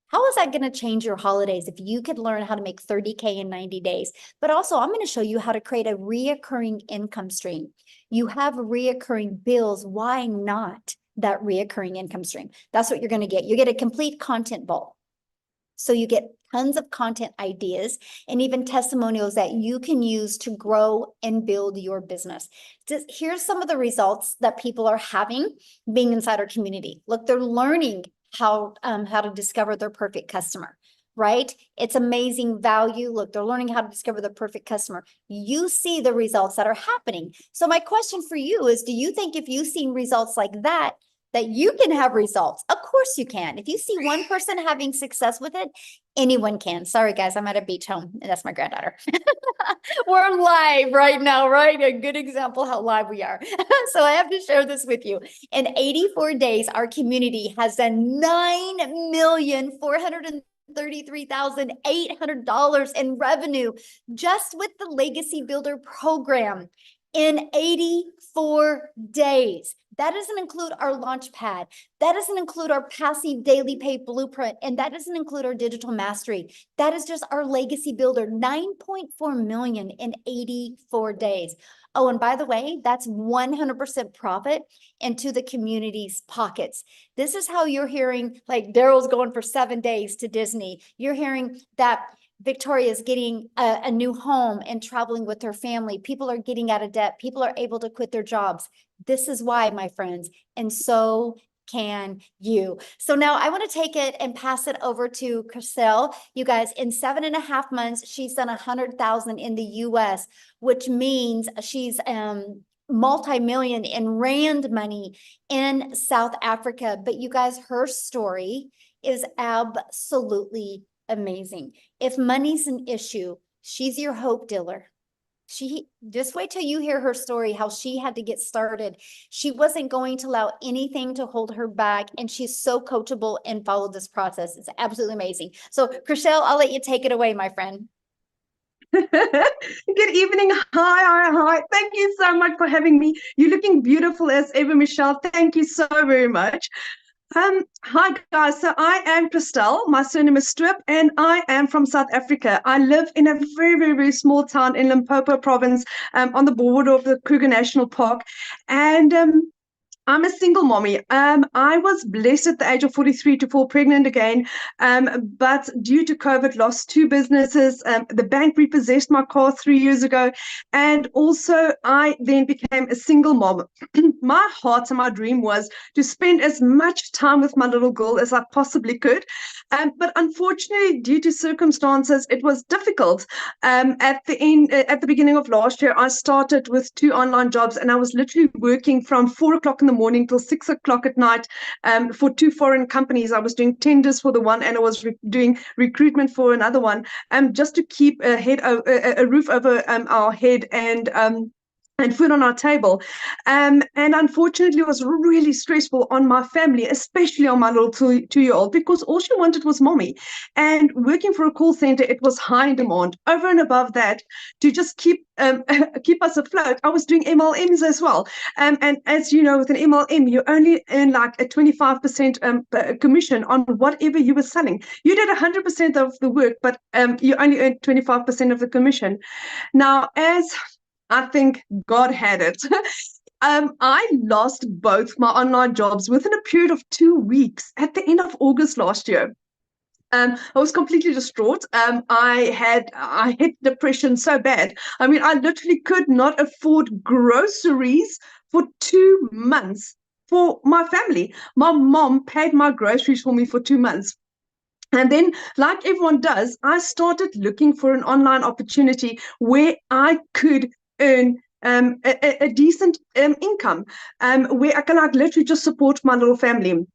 How is that going to change your holidays if you could learn how to make 30K in 90 days? But also, I'm going to show you how to create a reoccurring income stream. You have reoccurring bills. Why not that reoccurring income stream? That's what you're going to get. You get a complete content vault. So you get tons of content ideas and even testimonials that you can use to grow and build your business. Here's some of the results that people are having being inside our community. Look, they're learning how to discover their perfect customer, right? It's amazing value. Look, they're learning how to discover the perfect customer. You see the results that are happening. So my question for you is, do you think if you've seen results like that you can have results? Of course you can. If you see one person having success with it, anyone can. Sorry, guys, I'm at a beach home, and that's my granddaughter. We're live right now, right? A good example how live we are. So I have to share this with you. In 84 days, our community has done 9,430,000 $33,800 in revenue just with the Legacy Builder program in 84 days. That doesn't include our launch pad. That doesn't include our passive daily pay blueprint. And that doesn't include our digital mastery. That is just our Legacy Builder, 9.4 million in 84 days. Oh, and by the way, that's 100% profit into the community's pockets. This is how you're hearing, like, Daryl's going for 7 days to Disney. You're hearing that Victoria's getting a new home and traveling with her family. People are getting out of debt. People are able to quit their jobs. This is why, my friends. And so can you. So now I want to take it and pass it over to Chriselle. You guys, in 7.5 months, she's done 100,000 in the US, which means she's multi-million in rand money in South Africa. But you guys, her story is absolutely amazing. If money's an issue, she's your hope dealer. She just wait till you hear her story, how she had to get started. She wasn't going to allow anything to hold her back, and she's so coachable and followed this process. It's absolutely amazing. So, Chriselle, I'll let you take it away, my friend. Good evening. Hi. Thank you so much for having me. You're looking beautiful as ever, Michelle. Thank you so very much. Hi guys, so I am Chriselle, my surname is Strip, and I am from South Africa. I live in a very small town in Limpopo province, on the border of the Kruger National Park, and I'm a single mommy. I was blessed at the age of 43 to fall pregnant again, but due to COVID, lost 2 businesses. The bank repossessed my car 3 years ago, and also I then became a single mom. My heart and my dream was to spend as much time with my little girl as I possibly could, but unfortunately, due to circumstances, it was difficult. At the beginning of last year, I started with 2 online jobs, and I was literally working from 4 o'clock in the morning till 6 o'clock at night, for 2 foreign companies. I was doing tenders for the one, and I was doing recruitment for another one, just to keep a roof over our head and food on our table. And unfortunately, it was really stressful on my family, especially on my little 2-year-old, because all she wanted was mommy. And working for a call center, it was high in demand. Over and above that, to just keep us afloat, I was doing MLMs as well. And as you know, with an MLM, you only earn like a 25% commission on whatever you were selling. You did 100% of the work, but you only earned 25% of the commission. Now, as I think God had it. I lost both my online jobs within a period of 2 weeks at the end of August last year. I was completely distraught. I hit depression so bad. I mean, I literally could not afford groceries for 2 months for my family. My mom paid my groceries for me for 2 months. And then, like everyone does, I started looking for an online opportunity where I could earn a decent income, where I can like literally just support my little family.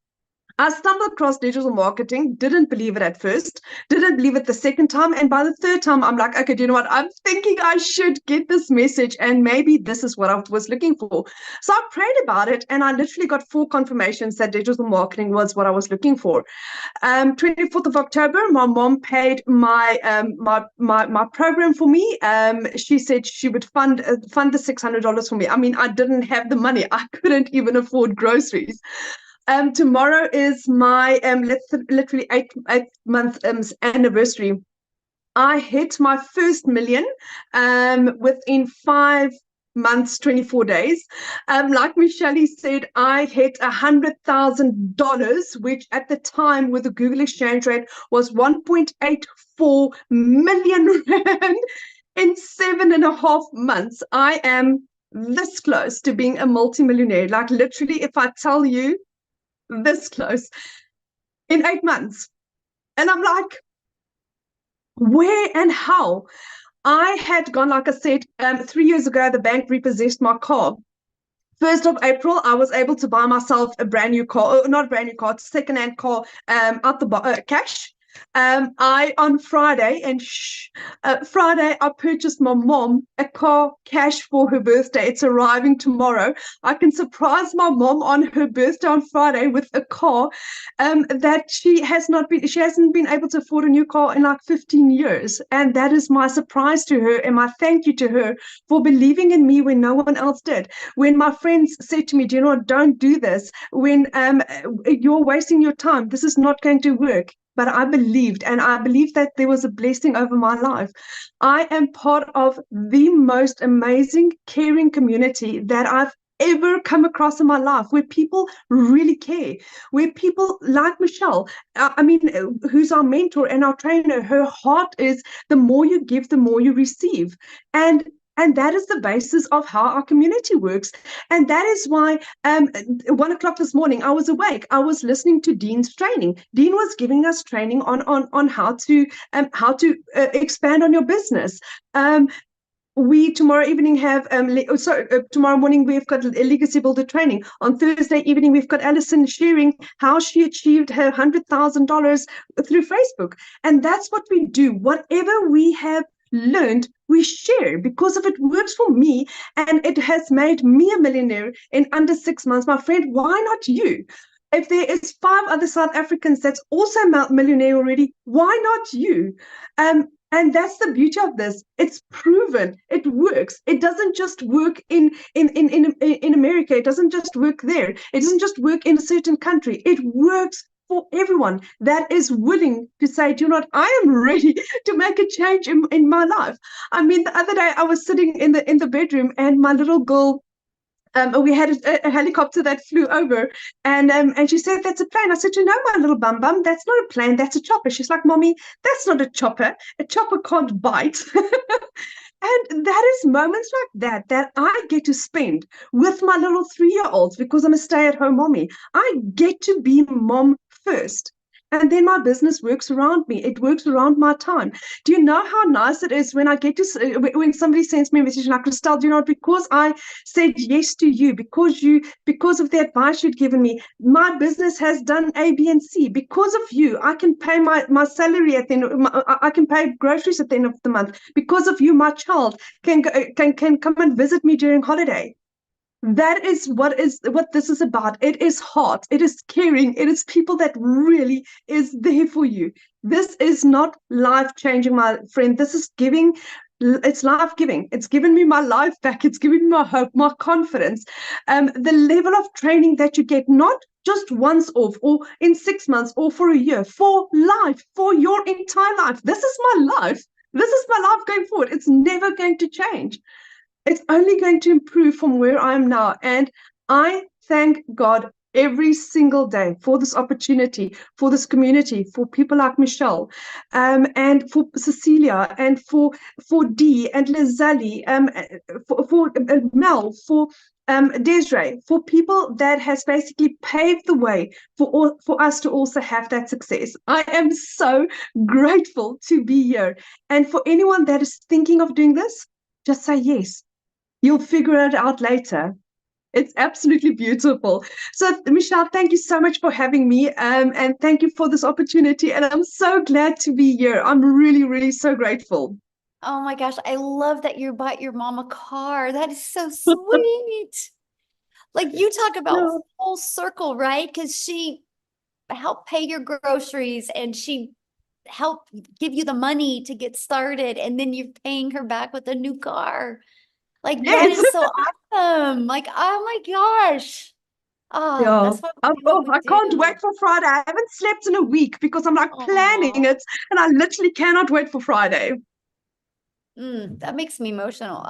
I stumbled across digital marketing, didn't believe it at first, didn't believe it the second time, and by the third time, I'm like, okay, do you know what? I'm thinking I should get this message, and maybe this is what I was looking for. So I prayed about it, and I literally got 4 confirmations that digital marketing was what I was looking for. 24th of October, my mom paid my program for me. She said she would fund the $600 for me. I mean, I didn't have the money. I couldn't even afford groceries. Tomorrow is my literally 8-month anniversary. I hit my first million within 5 months, 24 days. Like Michelle said, I hit $100,000, which at the time with the Google exchange rate was 1.84 million rand in 7.5 months. I am this close to being a multimillionaire. Like literally, if I tell you, this close in 8 months. And I'm like, where and how? I had gone, like I said, 3 years ago, the bank repossessed my car. 1st of April, I was able to buy myself a brand new car, not a brand new car, second-hand car, out the cash. On Friday, Friday, I purchased my mom a car cash for her birthday. It's arriving tomorrow. I can surprise my mom on her birthday on Friday with a car that she hasn't been able to afford a new car in like 15 years. And that is my surprise to her and my thank you to her for believing in me when no one else did. When my friends said to me, do you know what, don't do this. When you're wasting your time. This is not going to work. But I believed, and I believed that there was a blessing over my life. I am part of the most amazing, caring community that I've ever come across in my life, where people really care, where people like Michelle, who's our mentor and our trainer, her heart is the more you give, the more you receive. And that is the basis of how our community works. And that is why 1 o'clock this morning, I was awake. I was listening to Dean's training. Dean was giving us training on how to expand on your business. We tomorrow evening have tomorrow morning we've got a legacy builder training. On Thursday evening we've got Alison sharing how she achieved her $100,000 through Facebook. And that's what we do. Whatever we have learned, we share, because if it works for me and it has made me a millionaire in under 6 months, my friend, why not you? If there is 5 other South Africans that's also millionaire already, why not you? And that's the beauty of this. It's proven. It works. It doesn't just work in America. It doesn't just work there. It doesn't just work in a certain country. It works for everyone that is willing to say, do you know what, I am ready to make a change in my life. I mean, the other day I was sitting in the bedroom and my little girl, we had a helicopter that flew over, and she said, that's a plane. I said, you know, my little bum, that's not a plane, that's a chopper. She's like, Mommy, that's not a chopper. A chopper can't bite. And that is moments like that I get to spend with my little 3-year-olds, because I'm a stay-at-home mommy. I get to be mom first. And then my business works around me. It works around my time. Do you know how nice it is when I get to, when somebody sends me a message like, Christelle, do you know, because I said yes to you, because of the advice you'd given me, my business has done A, B, and C. Because of you, I can pay my salary at the end. I can pay groceries at the end of the month. Because of you, my child can come and visit me during holiday. That is what this is about. It is heart. It is caring. It is people that really is there for you. This is not life-changing, my friend. This is giving. It's life-giving. It's given me my life back. It's given me my hope, my confidence. The level of training that you get, not just once off or in 6 months or for a year, for life, for your entire life. This is my life. This is my life going forward. It's never going to change. It's only going to improve from where I am now. And I thank God every single day for this opportunity, for this community, for people like Michelle, and for Cecilia, and for Dee and Lizelle, for Mel, for Desiree, for people that has basically paved the way for us to also have that success. I am so grateful to be here. And for anyone that is thinking of doing this, just say yes. You'll figure it out later. It's absolutely beautiful. So, Michelle, thank you so much for having me, and thank you for this opportunity. And I'm so glad to be here. I'm really, really so grateful. Oh my gosh, I love that you bought your mom a car. That is so sweet. Like, you talk about Yeah. full circle, right? Because she helped pay your groceries and she helped give you the money to get started, and then you're paying her back with a new car. Like, that Yes. is so awesome. Like, oh my gosh. Oh, Yeah. that's what we do, what we I can't do. wait for Friday. I haven't slept in a week because I'm like planning Aw. it, and I literally cannot wait for Friday. That makes me emotional.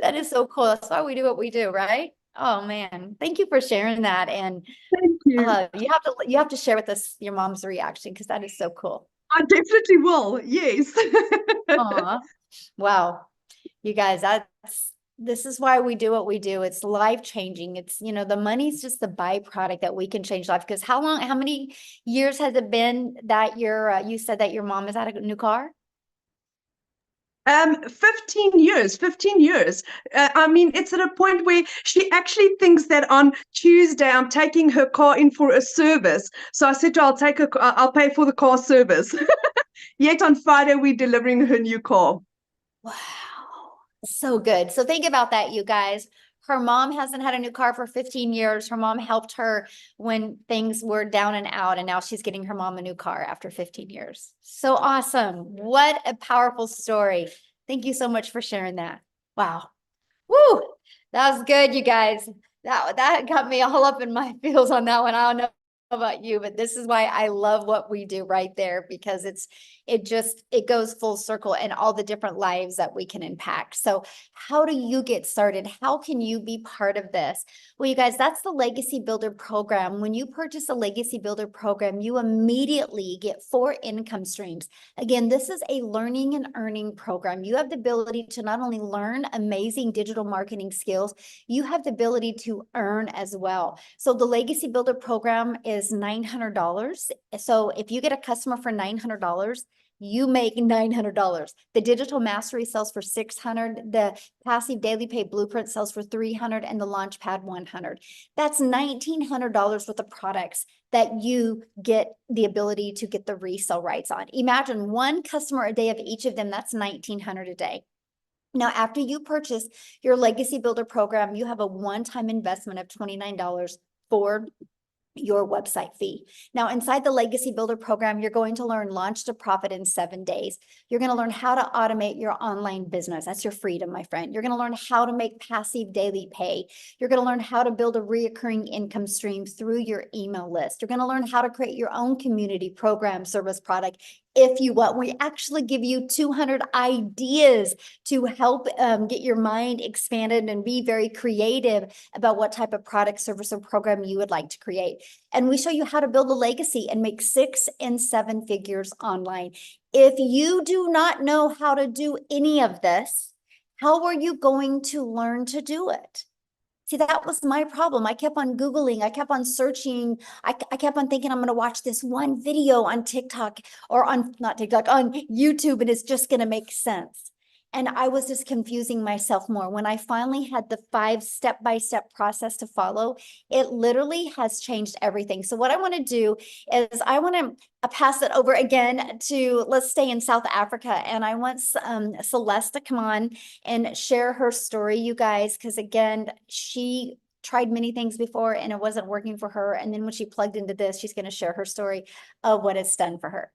That is so cool. That's why we do what we do, right? Oh man, thank you for sharing that. And Thank you. you have to share with us your mom's reaction, because that is so cool. I definitely will. Yes. Aw. Wow. You guys, this is why we do what we do. It's life changing. It's, the money's just the byproduct that we can change life. Because how many years has it been that you said that your mom has had a new car? 15 years, 15 years. I mean, it's at a point where she actually thinks that on Tuesday I'm taking her car in for a service. So I said to her, I'll pay for the car service. Yet on Friday, we're delivering her new car. Wow. So good. So think about that, you guys. Her mom hasn't had a new car for 15 years. Her mom helped her when things were down and out, and now she's getting her mom a new car after 15 years. So awesome. What a powerful story. Thank you so much for sharing that. Wow. Woo. That was good, you guys. That got me all up in my feels on that one. I don't know about you, but this is why I love what we do right there, because it goes full circle and all the different lives that we can impact. So how do you get started? How can you be part of this? Well, you guys, that's the Legacy Builder program. When you purchase a Legacy Builder program, you immediately get 4 income streams. Again, this is a learning and earning program. You have the ability to not only learn amazing digital marketing skills, you have the ability to earn as well. So the Legacy Builder program is $900. So if you get a customer for $900, you make $900. The Digital Mastery sells for $600. The Passive Daily Pay Blueprint sells for $300, and the Launchpad $100. That's $1,900 worth of products that you get the ability to get the resale rights on. Imagine 1 customer a day of each of them. That's $1,900 a day. Now, after you purchase your Legacy Builder program, you have a one-time investment of $29 for your website fee. Now, inside the Legacy Builder program, you're going to learn Launch to Profit in 7 days. You're going to learn how to automate your online business. That's your freedom, my friend. You're going to learn how to make passive daily pay. You're going to learn how to build a reoccurring income stream through your email list. You're going to learn how to create your own community program, service, product. If you want, we actually give you 200 ideas to help get your mind expanded and be very creative about what type of product, service, or program you would like to create. And we show you how to build a legacy and make 6 and 7 figures online. If you do not know how to do any of this, how are you going to learn to do it? See, that was my problem. I kept on Googling, I kept on searching, I kept on thinking I'm going to watch this one video on TikTok or not TikTok, on YouTube, and it's just going to make sense. And I was just confusing myself more. When I finally had the 5 step-by-step process to follow, it literally has changed everything. So what I want to do is I want to pass it over again to, let's stay in South Africa. And I want Celeste to come on and share her story, you guys, because again, she tried many things before and it wasn't working for her. And then when she plugged into this, she's going to share her story of what it's done for her.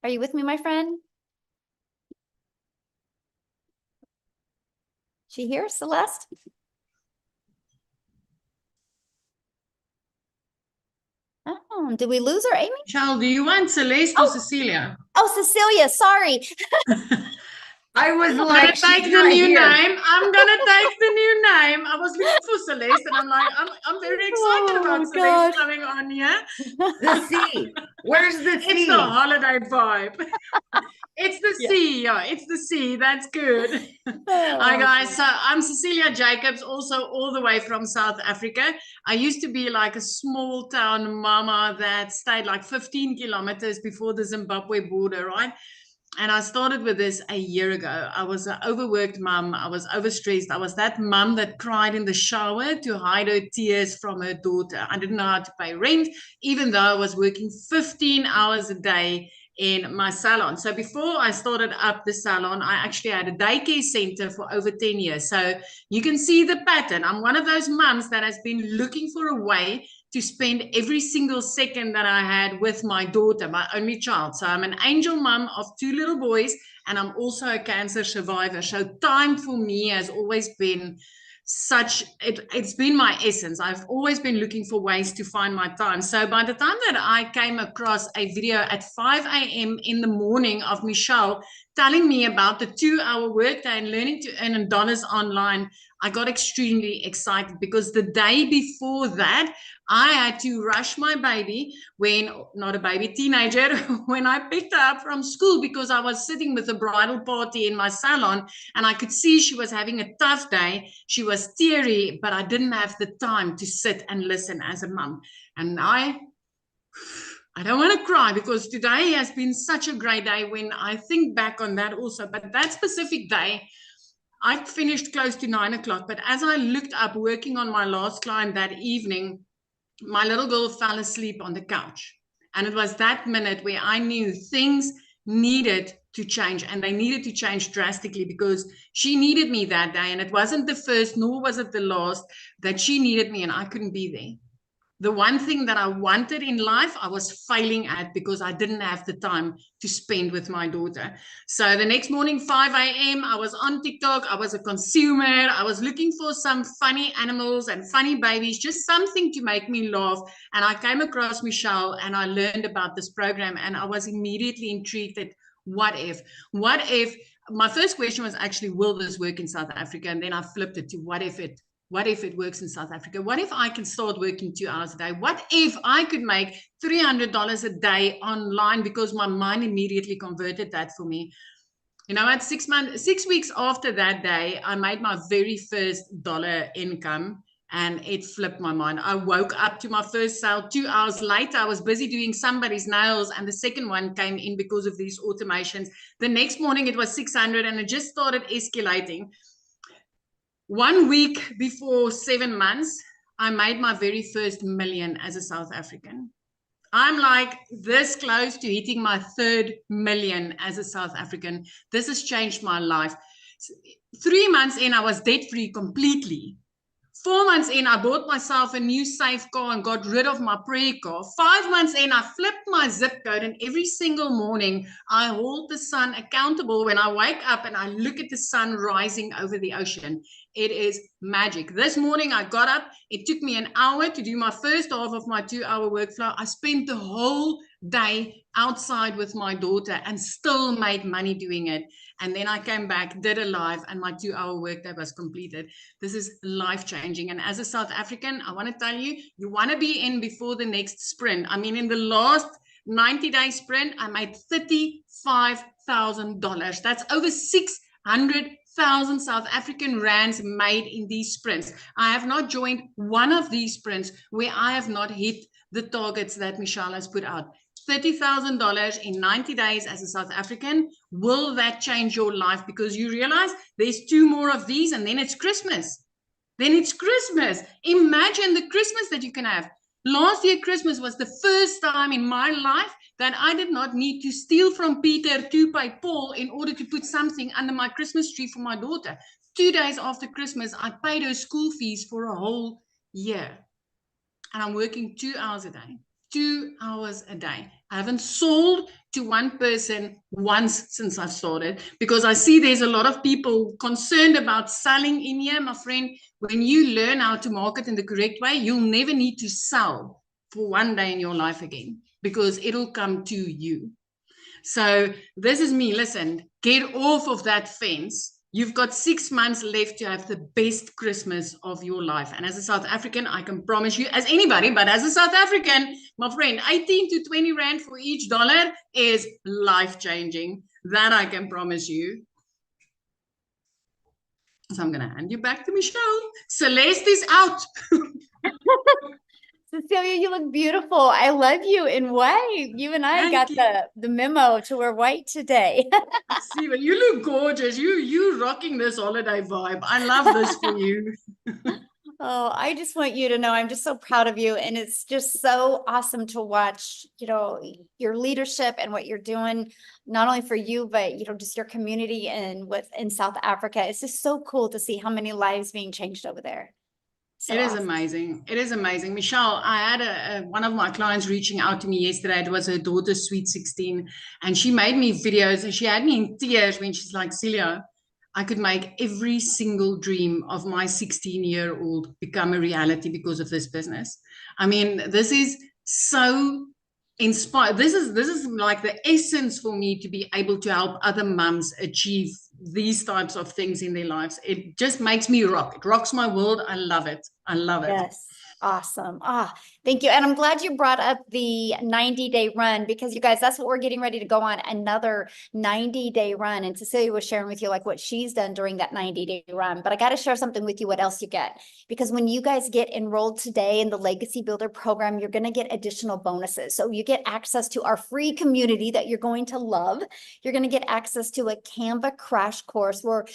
Are you with me, my friend? She here, Celeste? Oh, did we lose her, Amy? Michelle, do you want Celeste or Cecilia? Oh, Cecilia, sorry. I was I'm like, gonna take she's the not new here. name. I'm gonna take the new name. I was looking for Celeste, and I'm like, I'm very excited about Oh, Celeste gosh. coming on here. The sea. Where's the It's sea? the holiday vibe. It's the Yeah. sea, yeah. It's the sea. That's good. Hi guys. So I'm Cecilia Jacobs, also all the way from South Africa. I used to be like a small town mama that stayed like 15 kilometers before the Zimbabwe border, right? And I started with this a year ago. I was an overworked mom. I was overstressed. I was that mom that cried in the shower to hide her tears from her daughter. I didn't know how to pay rent, even though I was working 15 hours a day in my salon. So before I started up the salon, I actually had a daycare center for over 10 years. So you can see the pattern. I'm one of those moms that has been looking for a way to spend every single second that I had with my daughter, my only child. So I'm an angel mom of 2 little boys, and I'm also a cancer survivor. So time for me has always been it's been my essence. I've always been looking for ways to find my time. So by the time that I came across a video at 5 a.m. in the morning of Michelle telling me about the 2-hour workday and learning to earn dollars online, I got extremely excited because the day before that, I had to rush my baby teenager, when I picked her up from school because I was sitting with a bridal party in my salon and I could see she was having a tough day. She was teary, but I didn't have the time to sit and listen as a mom. And I don't want to cry because today has been such a great day when I think back on that also. But that specific day, I finished close to 9 o'clock. But as I looked up working on my last client that evening, my little girl fell asleep on the couch. And it was that minute where I knew things needed to change, and they needed to change drastically because she needed me that day. And it wasn't the first, nor was it the last, that she needed me and I couldn't be there. The one thing that I wanted in life, I was failing at because I didn't have the time to spend with my daughter. So the next morning, 5 a.m., I was on TikTok. I was a consumer. I was looking for some funny animals and funny babies, just something to make me laugh. And I came across Michelle and I learned about this program, and I was immediately intrigued that what if, my first question was actually, will this work in South Africa? And then I flipped it to what if it works in South Africa? What if I can start working 2 hours a day? What if I could make $300 a day online? Because my mind immediately converted that for me. You know, at 6 weeks after that day, I made my very first dollar income, and it flipped my mind. I woke up to my first sale 2 hours later. I was busy doing somebody's nails, and the second one came in because of these automations. The next morning it was 600, and it just started escalating. 1 week before 7 months, I made my very first million as a South African. I'm like this close to hitting my 3rd million as a South African. This has changed my life. 3 months in, I was debt-free completely. 4 months in, I bought myself a new safe car and got rid of my prayer car. 5 months in, I flipped my zip code, and every single morning I hold the sun accountable when I wake up and I look at the sun rising over the ocean. It is magic. This morning I got up. It took me an hour to do my first half of my 2-hour workflow. I spent the whole day outside with my daughter and still made money doing it. And then I came back, did a live, and my 2-hour workday was completed. This is life-changing. And as a South African, I want to tell you, you want to be in before the next sprint. I mean, in the last 90-day sprint, I made $35,000. That's over 600,000 South African rands made in these sprints. I have not joined one of these sprints where I have not hit the targets that Michelle has put out. $30,000 in 90 days as a South African. Will that change your life? Because you realize there's 2 more of these, and then it's Christmas. Imagine the Christmas that you can have. Last year, Christmas was the first time in my life that I did not need to steal from Peter to pay Paul in order to put something under my Christmas tree for my daughter. 2 days after Christmas, I paid her school fees for a whole year. And I'm working 2 hours a day. 2 hours a day. I haven't sold to one person once since I've started, because I see there's a lot of people concerned about selling in here. My friend, when you learn how to market in the correct way, you'll never need to sell for one day in your life again, because it'll come to you. So this is me. Listen, get off of that fence. You've got 6 months left to have the best Christmas of your life. And as a South African, I can promise you, as anybody, but as a South African, my friend, 18 to 20 rand for each dollar is life-changing. That I can promise you. So I'm going to hand you back to Michelle. Celeste is out. Cecilia, you look beautiful. I love you in white. You and I got the memo to wear white today. See, but you look gorgeous. You rocking this holiday vibe. I love this for you. Oh, I just want you to know I'm just so proud of you. And it's just so awesome to watch, you know, your leadership and what you're doing, not only for you, but, you know, just your community and in South Africa. It's just so cool to see how many lives being changed over there. So it is awesome. amazing. It is amazing. Michelle, I had one of my clients reaching out to me yesterday. It was her daughter's sweet 16, and she made me videos, and she had me in tears when she's like, Celia, I could make every single dream of my 16-year-old become a reality because of this business. I mean, this is so inspired. This is like the essence for me to be able to help other mums achieve these types of things in their lives. It just makes me rock. It rocks my world. I love it. I love it. Yes. Awesome. Thank you. And I'm glad you brought up the 90-day run because you guys, that's what we're getting ready to go on, another 90-day run. And Cecilia was sharing with you like what she's done during that 90-day run. But I got to share something with you what else you get. Because when you guys get enrolled today in the Legacy Builder program, you're going to get additional bonuses. So you get access to our free community that you're going to love. You're going to get access to a Canva crash course where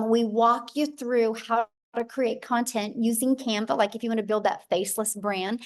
we walk you through how to create content using Canva, like if you want to build that faceless brand.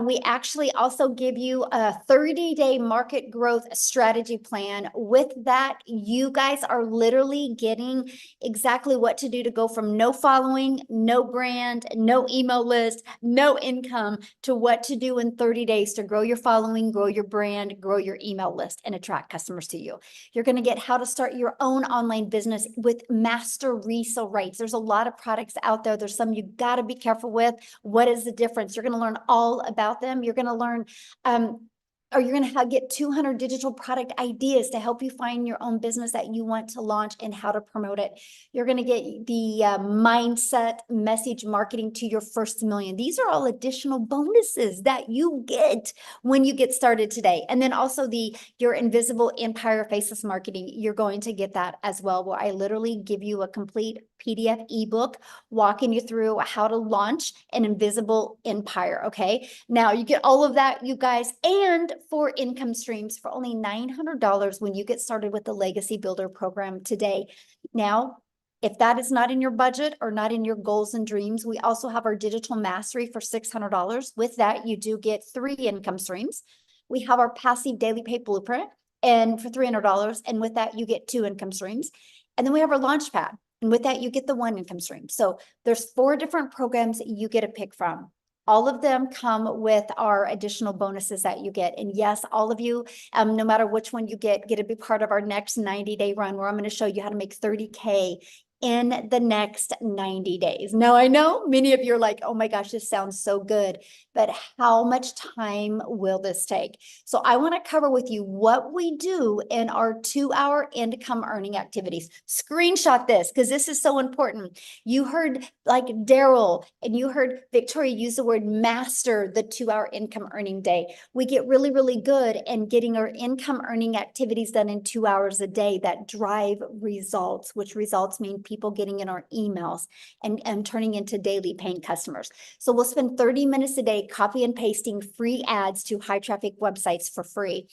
We actually also give you a 30-day market growth strategy plan. With that, you guys are literally getting exactly what to do to go from no following, no brand, no email list, no income to what to do in 30 days to grow your following, grow your brand, grow your email list, and attract customers to you. You're going to get how to start your own online business with master resale rates. There's a lot of products out there. There's some you got to be careful with. What is the difference? You're going to learn all about them. You're going to learn, or you're going to get 200 digital product ideas to help you find your own business that you want to launch and how to promote it. You're going to get the mindset message marketing to your first million. These are all additional bonuses that you get when you get started today. And then also your invisible empire faceless marketing, you're going to get that as well, where I literally give you a complete PDF ebook walking you through how to launch an invisible empire. Okay. Now you get all of that, you guys, and for income streams for only $900 when you get started with the Legacy Builder program today. Now, if that is not in your budget or not in your goals and dreams, we also have our digital mastery for $600. With that, you do get 3 income streams. We have our passive daily pay blueprint and for $300. And with that, you get 2 income streams. And then we have our Launchpad. And with that, you get the 1 income stream. So there's 4 different programs that you get to pick from. All of them come with our additional bonuses that you get. And yes, all of you, no matter which one you get to be part of our next 90-day run where I'm going to show you how to make 30K in the next 90 days. Now, I know many of you are like, oh my gosh, this sounds so good, but how much time will this take? So I want to cover with you what we do in our 2-hour income earning activities. Screenshot this because this is so important. You heard like Daryl and you heard Victoria use the word master the 2-hour income earning day. We get really, really good in getting our income earning activities done in 2 hours a day that drive results, which results mean people getting in our emails and turning into daily paying customers. So we'll spend 30 minutes a day copy and pasting free ads to high traffic websites for free.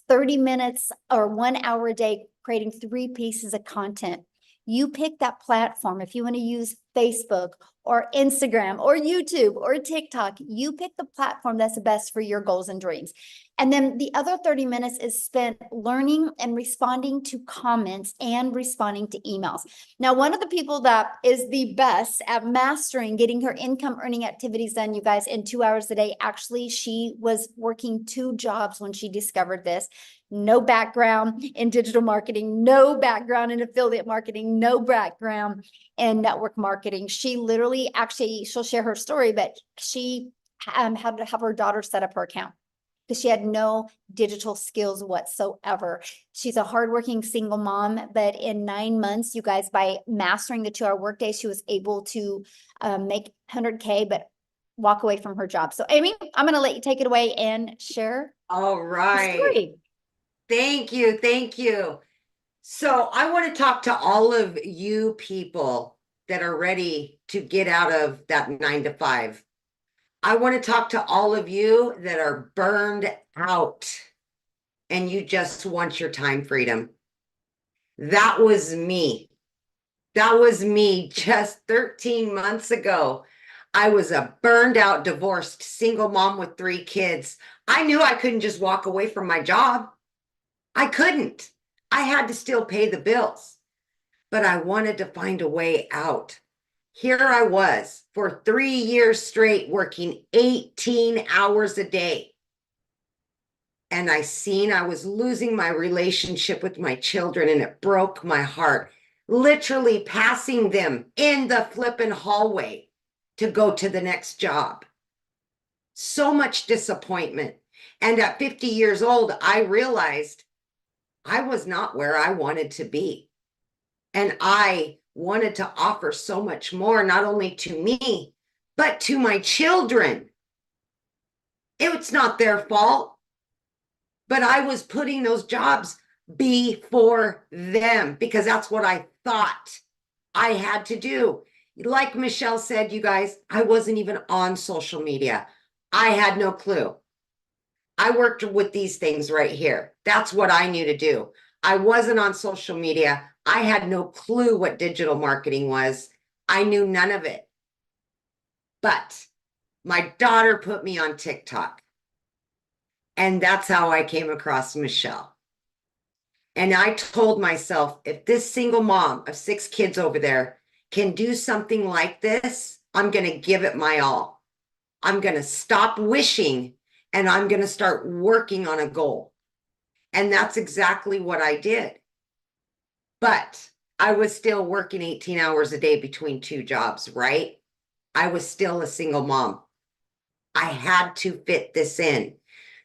30 minutes or 1 hour a day creating 3 pieces of content. You pick that platform. If you want to use Facebook or Instagram or YouTube or TikTok, you pick the platform that's best for your goals and dreams. And then the other 30 minutes is spent learning and responding to comments and responding to emails. Now, one of the people that is the best at mastering getting her income earning activities done, you guys, in 2 hours a day, actually, she was working 2 jobs when she discovered this. No background in digital marketing, no background in affiliate marketing, no background in network marketing. She literally, actually, she'll share her story, but she had to have her daughter set up her account because she had no digital skills whatsoever. She's a hardworking single mom, but in 9 months, you guys, by mastering the 2-hour workday, she was able to make 100K, but walk away from her job. So Amy, I'm going to let you take it away and share All the right. story. Thank you. Thank you. So I want to talk to all of you people that are ready to get out of that 9 to 5. I want to talk to all of you that are burned out and you just want your time freedom. That was me. That was me just 13 months ago. I was a burned out, divorced, single mom with 3 kids. I knew I couldn't just walk away from my job. I couldn't. I had to still pay the bills, but I wanted to find a way out. Here I was for 3 years straight working 18 hours a day. And I seen I was losing my relationship with my children and it broke my heart, literally passing them in the flippin' hallway to go to the next job. So much disappointment. And at 50 years old, I realized I was not where I wanted to be. And I wanted to offer so much more, not only to me, but to my children. It's not their fault. But I was putting those jobs before them because that's what I thought I had to do. Like Michelle said, you guys, I wasn't even on social media. I had no clue. I worked with these things right here. That's what I knew to do. I wasn't on social media. I had no clue what digital marketing was. I knew none of it. But my daughter put me on TikTok. And that's how I came across Michelle. And I told myself, if this single mom of 6 kids over there can do something like this, I'm going to give it my all. I'm going to stop wishing and I'm going to start working on a goal. And that's exactly what I did. But I was still working 18 hours a day between 2 jobs, right? I was still a single mom. I had to fit this in.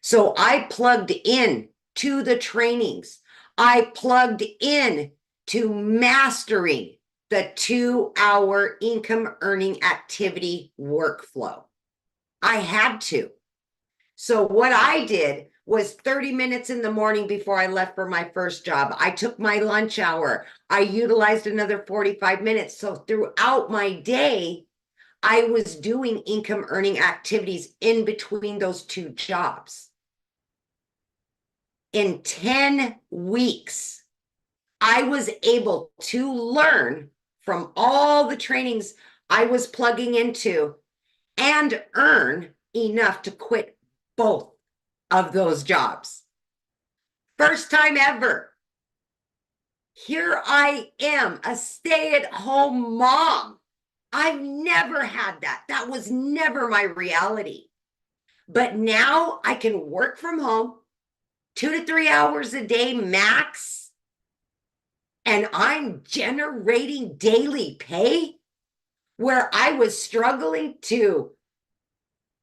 So I plugged in to the trainings. I plugged in to mastering the 2-hour income earning activity workflow. I had to. So what I did was 30 minutes in the morning before I left for my first job. I took my lunch hour. I utilized another 45 minutes. So throughout my day, I was doing income earning activities in between those 2 jobs. In 10 weeks, I was able to learn from all the trainings I was plugging into and earn enough to quit both of those jobs. First time ever. Here I am, a stay-at-home mom. I've never had that. That was never my reality. But now I can work from home 2 to 3 hours a day max. And I'm generating daily pay where I was struggling to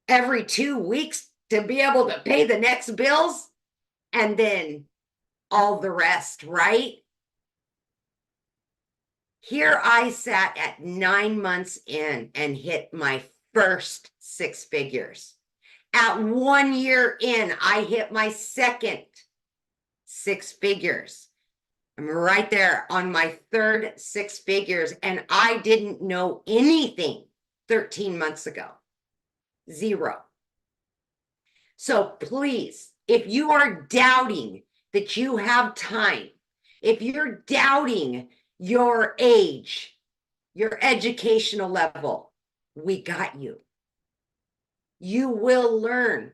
every 2 weeks to be able to pay the next bills and then all the rest, right? Here I sat at 9 months in and hit my first 6 figures. At 1 year in, I hit my second 6 figures. I'm right there on my third 6 figures, and I didn't know anything 13 months ago. 0. So please, if you are doubting that you have time, if you're doubting your age, your educational level, we got you. You will learn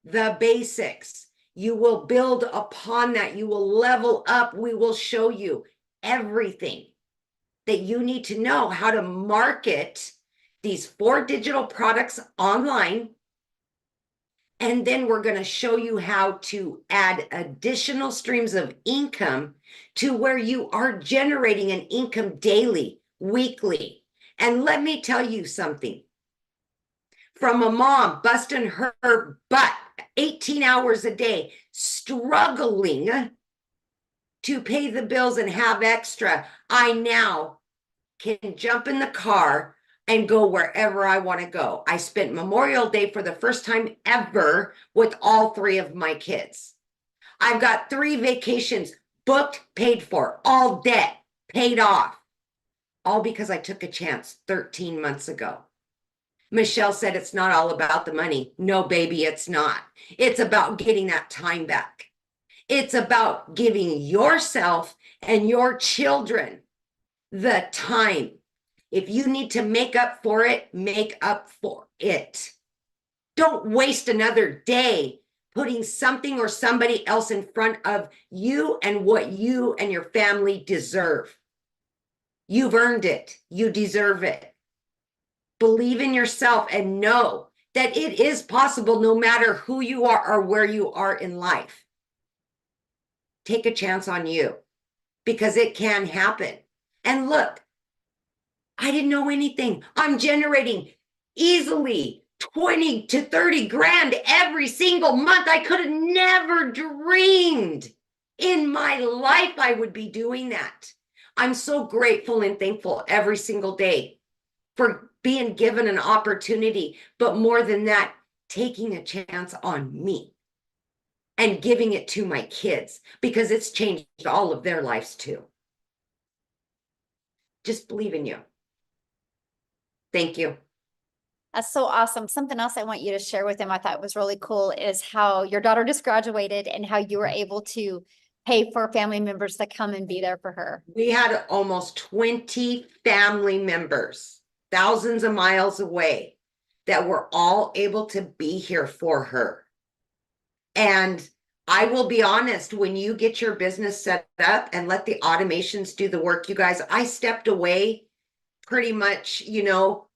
the basics. You will build upon that. You will level up. We will show you everything that you need to know how to market these 4 digital products online. And then we're going to show you how to add additional streams of income to where you are generating an income daily, weekly. And let me tell you something. From a mom busting her butt 18 hours a day, struggling to pay the bills and have extra, I now can jump in the car and go wherever I want to go. I spent Memorial Day for the first time ever with all 3 of my kids. I've got 3 vacations booked, paid for, all debt paid off, all because I took a chance 13 months ago. Michelle said it's not all about the money. No, baby, it's not. It's about getting that time back. It's about giving yourself and your children the time. If you need to make up for it, make up for it. Don't waste another day putting something or somebody else in front of you and what you and your family deserve. You've earned it. You deserve it. Believe in yourself and know that it is possible no matter who you are or where you are in life. Take a chance on you because it can happen. And look, I didn't know anything. I'm generating easily 20 to 30 grand every single month. I could have never dreamed in my life I would be doing that. I'm so grateful and thankful every single day for being given an opportunity, but more than that, taking a chance on me and giving it to my kids because it's changed all of their lives too. Just believe in you. Thank you. That's so awesome. Something else I want you to share with them I thought was really cool is how your daughter just graduated and how you were able to pay for family members to come and be there for her. We had almost 20 family members, thousands of miles away, that were all able to be here for her. And I will be honest, when you get your business set up and let the automations do the work, you guys, I stepped away pretty much,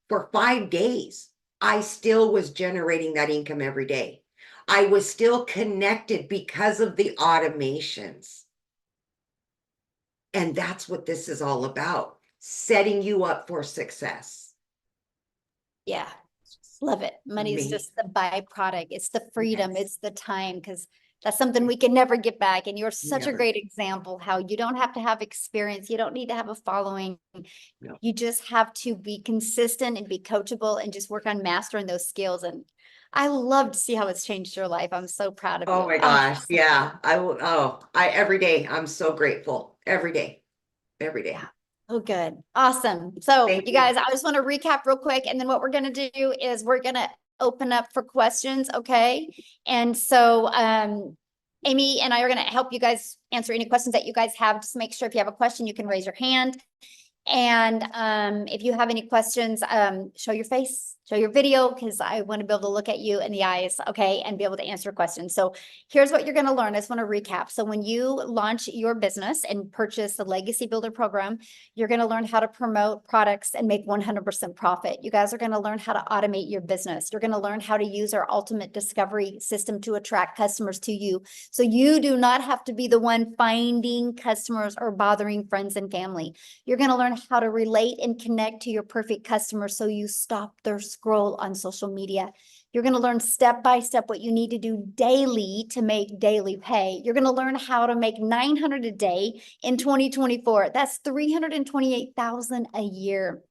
for 5 days. I still was generating that income every day. I was still connected because of the automations. And that's what this is all about, setting you up for success. Yeah, love it. Money is Me. just the byproduct. It's the freedom. Yes. It's the time because that's something we can never get back. And you're such a Never. great example how you don't have to have experience. You don't need to have a following. No. You just have to be consistent and be coachable and just work on mastering those skills. And I love to see how it's changed your life. I'm so proud of you. Oh my gosh. Yeah. I will. Every day I'm so grateful. Every day. Every day. Yeah. Oh, good. Awesome. So Thank you you. guys, I just want to recap real quick. And then what we're going to do is we're going to open up for questions. Okay. And so, Amy and I are going to help you guys answer any questions that you guys have. Just make sure if you have a question, you can raise your hand. And if you have any questions, show your face, show your video, because I want to be able to look at you in the eyes, okay, and be able to answer questions. So here's what you're going to learn. I just want to recap. So when you launch your business and purchase the Legacy Builder program, you're going to learn how to promote products and make 100% profit. You guys are going to learn how to automate your business. You're going to learn how to use our ultimate discovery system to attract customers to you. So you do not have to be the one finding customers or bothering friends and family. You're going to learn how to relate and connect to your perfect customer so you stop their scroll on social media. You're going to learn step by step what you need to do daily to make daily pay. You're going to learn how to make 900 a day in 2024. That's 328,000 a year.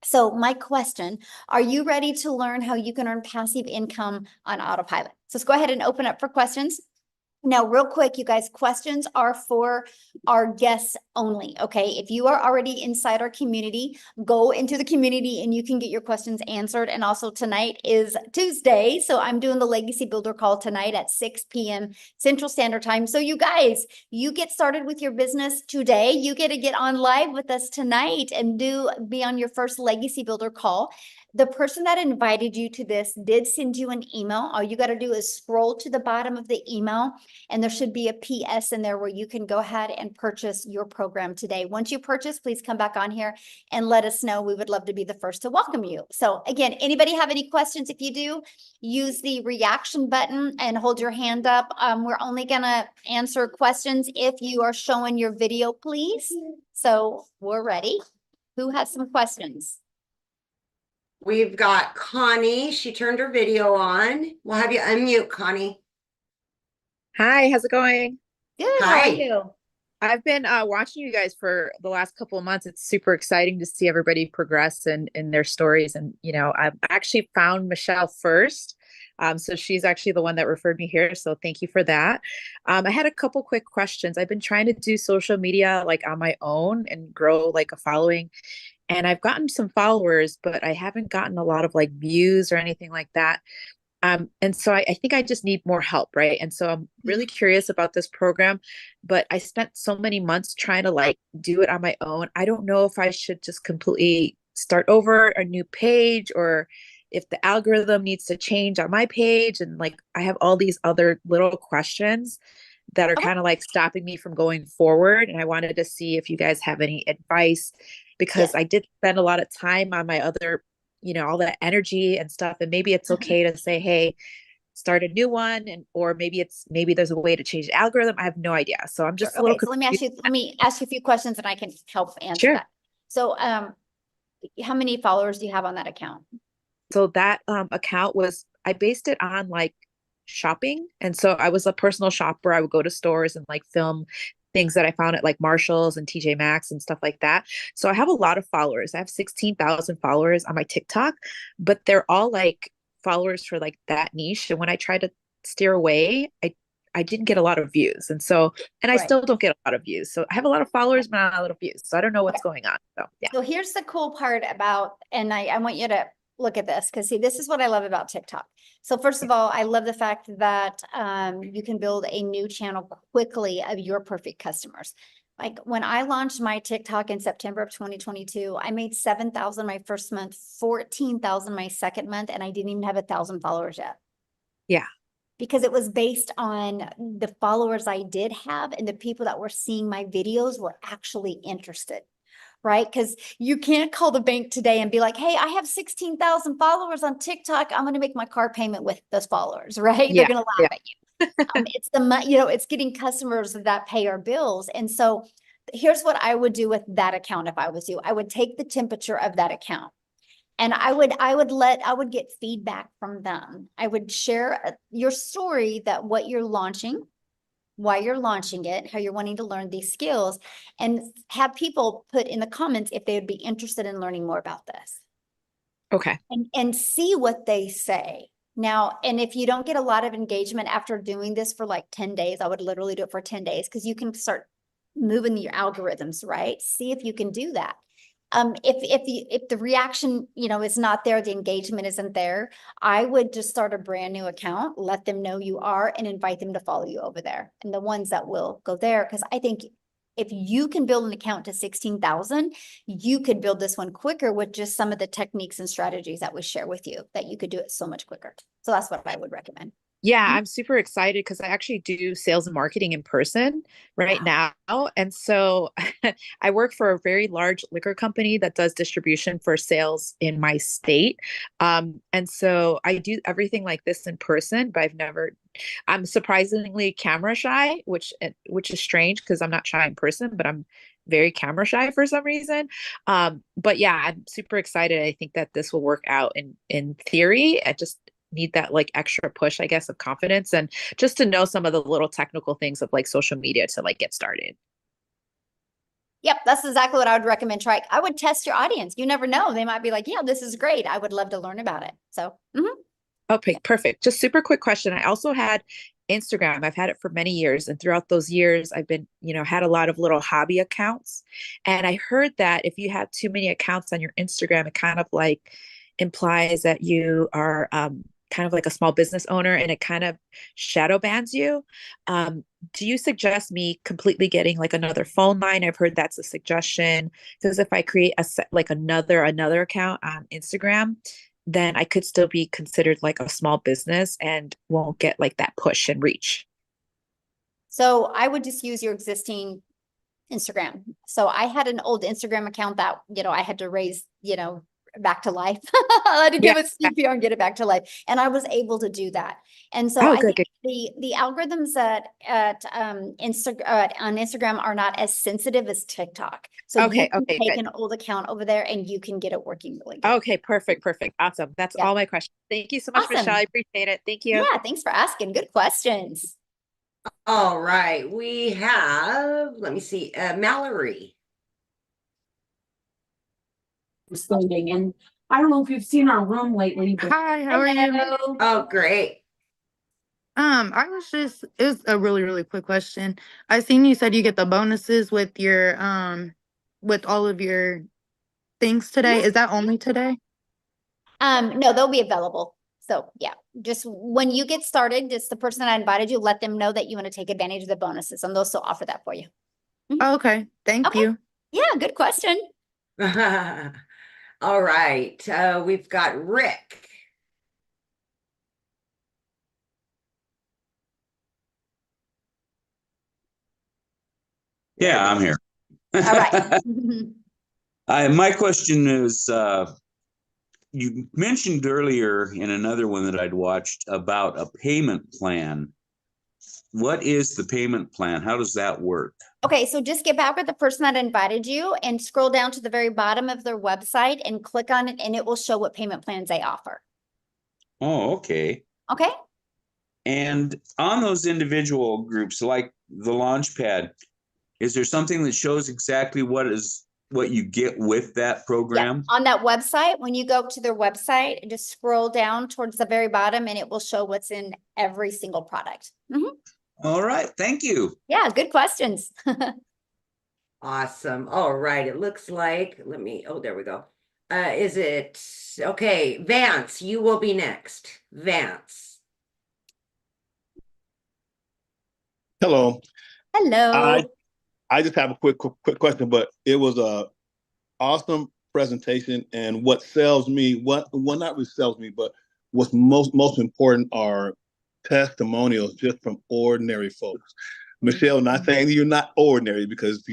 So my question, are you ready to learn how you can earn passive income on autopilot? So let's go ahead and open up for questions. Now, real quick, you guys, questions are for our guests only, okay? If you are already inside our community, go into the community and you can get your questions answered. And also tonight is Tuesday, so I'm doing the Legacy Builder call tonight at 6 p.m. Central Standard Time. So you guys, you get started with your business today. You get to get on live with us tonight and be on your first Legacy Builder call. The person that invited you to this did send you an email. All you got to do is scroll to the bottom of the email and there should be a PS in there where you can go ahead and purchase your program today. Once you purchase, please come back on here and let us know. We would love to be the first to welcome you. So again, anybody have any questions? If you do, use the reaction button and hold your hand up. We're only going to answer questions if you are showing your video, please. So we're ready. Who has some questions? We've got Connie. She turned her video on. We'll have you unmute, Connie. Hi, how's it going? Good. How Hi. are you? I've been watching you guys for the last couple of months. It's super exciting to see everybody progress in their stories. And, I've actually found Michelle first. So she's actually the one that referred me here. So thank you for that. I had a couple quick questions. I've been trying to do social media like on my own and grow like a following. And I've gotten some followers, but I haven't gotten a lot of like views or anything like that. And so I think I just need more help, right? And so I'm really curious about this program, but I spent so many months trying to like do it on my own. I don't know if I should just completely start over a new page or if the algorithm needs to change on my page. And like, I have all these other little questions that are kind of like stopping me from going forward. And I wanted to see if you guys have any advice because I did spend a lot of time on my other, all that energy and stuff. And maybe it's okay to say, hey, start a new one. Or maybe there's a way to change the algorithm. I have no idea. So I'm just a little So let me ask you a few questions and I can help answer that. So, how many followers do you have on that account? So that account I based it on like shopping. And so I was a personal shopper. I would go to stores and like film things that I found at like Marshall's and TJ Maxx and stuff like that. So I have a lot of followers. I have 16,000 followers on my TikTok, but they're all like followers for like that niche. And when I tried to steer away, I didn't get a lot of views. And so, and I Right. still don't get a lot of views. So I have a lot of followers, but not a lot of views. So I don't know what's going on. So yeah. So here's the cool part about, and I want you to look at this, because see, this is what I love about TikTok. So first of all, I love the fact that you can build a new channel quickly of your perfect customers. Like when I launched my TikTok in September of 2022, I made 7,000 my first month, 14,000 my second month, and I didn't even have 1,000 followers yet. Yeah. Because it was based on the followers I did have, and the people that were seeing my videos were actually interested, right? Because you can't call the bank today and be like, hey, I have 16,000 followers on TikTok. I'm going to make my car payment with those followers, right? Yeah, They're going to laugh at you. It's the money, it's getting customers that pay our bills. And so here's what I would do with that account if I was you. I would take the temperature of that account. And I would get feedback from them. I would share your story, that what you're launching, why you're launching it, how you're wanting to learn these skills, and have people put in the comments if they would be interested in learning more about this. Okay. And see what they say. Now, and if you don't get a lot of engagement after doing this for like 10 days, I would literally do it for 10 days, because you can start moving your algorithms, right? See if you can do that. If the reaction, is not there, the engagement isn't there, I would just start a brand new account, let them know you are, and invite them to follow you over there. And the ones that will go there, because I think if you can build an account to 16,000, you could build this one quicker with just some of the techniques and strategies that we share with you, that you could do it so much quicker. So that's what I would recommend. Yeah, I'm super excited because I actually do sales and marketing in person right now. And so I work for a very large liquor company that does distribution for sales in my state. And so I do everything like this in person, but I'm surprisingly camera shy, which is strange because I'm not shy in person, but I'm very camera shy for some reason. But yeah, I'm super excited. I think that this will work out in theory. I just need that like extra push, I guess, of confidence, and just to know some of the little technical things of like social media to like get started. Yep, that's exactly what I would recommend. I would test your audience. You never know. They might be like, yeah, this is great. I would love to learn about it. So, Okay, perfect. Just super quick question. I also had Instagram. I've had it for many years. And throughout those years, I've been, had a lot of little hobby accounts. And I heard that if you have too many accounts on your Instagram, it kind of like implies that you are, kind of like a small business owner, and it kind of shadow bans you. Do you suggest me completely getting like another phone line? I've heard that's a suggestion, because if I create another account on Instagram, then I could still be considered like a small business and won't get like that push and reach. So I would just use your existing Instagram. So I had an old Instagram account that, I had to raise, back to life. I had to give it CPR and get it back to life. And I was able to do that. And so I think the algorithms at on Instagram are not as sensitive as TikTok. So you can take an old account over there and you can get it working really good. Okay, perfect. Awesome. That's all my questions. Thank you so much, Michelle. I appreciate it. Thank you. Yeah, thanks for asking. Good questions. All right, we have, let me see, Mallory. Standing, and I don't know if you've seen our room lately, but Hi, how are you? Oh, great. It was a really, really quick question. I seen you said you get the bonuses with your with all of your things today. Is that only today? No, they'll be available. So yeah, just when you get started, just the person that invited you, let them know that you want to take advantage of the bonuses, and they'll still offer that for you. Okay, thank you. Yeah, good question. All right, we've got Rick. Yeah, I'm here. All right. My question is, you mentioned earlier in another one that I'd watched about a payment plan. What is the payment plan? How does that work? Okay, so just get back with the person that invited you and scroll down to the very bottom of their website and click on it, and it will show what payment plans they offer. Oh, okay. Okay. And on those individual groups, like the Launchpad, is there something that shows exactly what is what you get with that Yeah, program? on that website, when you go to their website, just scroll down towards the very bottom and it will show what's in every single product. All right, thank you. Yeah, good questions. Awesome. All right. It looks like, oh, there we go. Is it, okay, Vance, you will be next. Vance. Hello. Hello. I just have a quick question, but it was a awesome presentation, and what sells me, well, not really sells me, but what's most important are testimonials just from ordinary folks. Michelle, not saying you're not ordinary because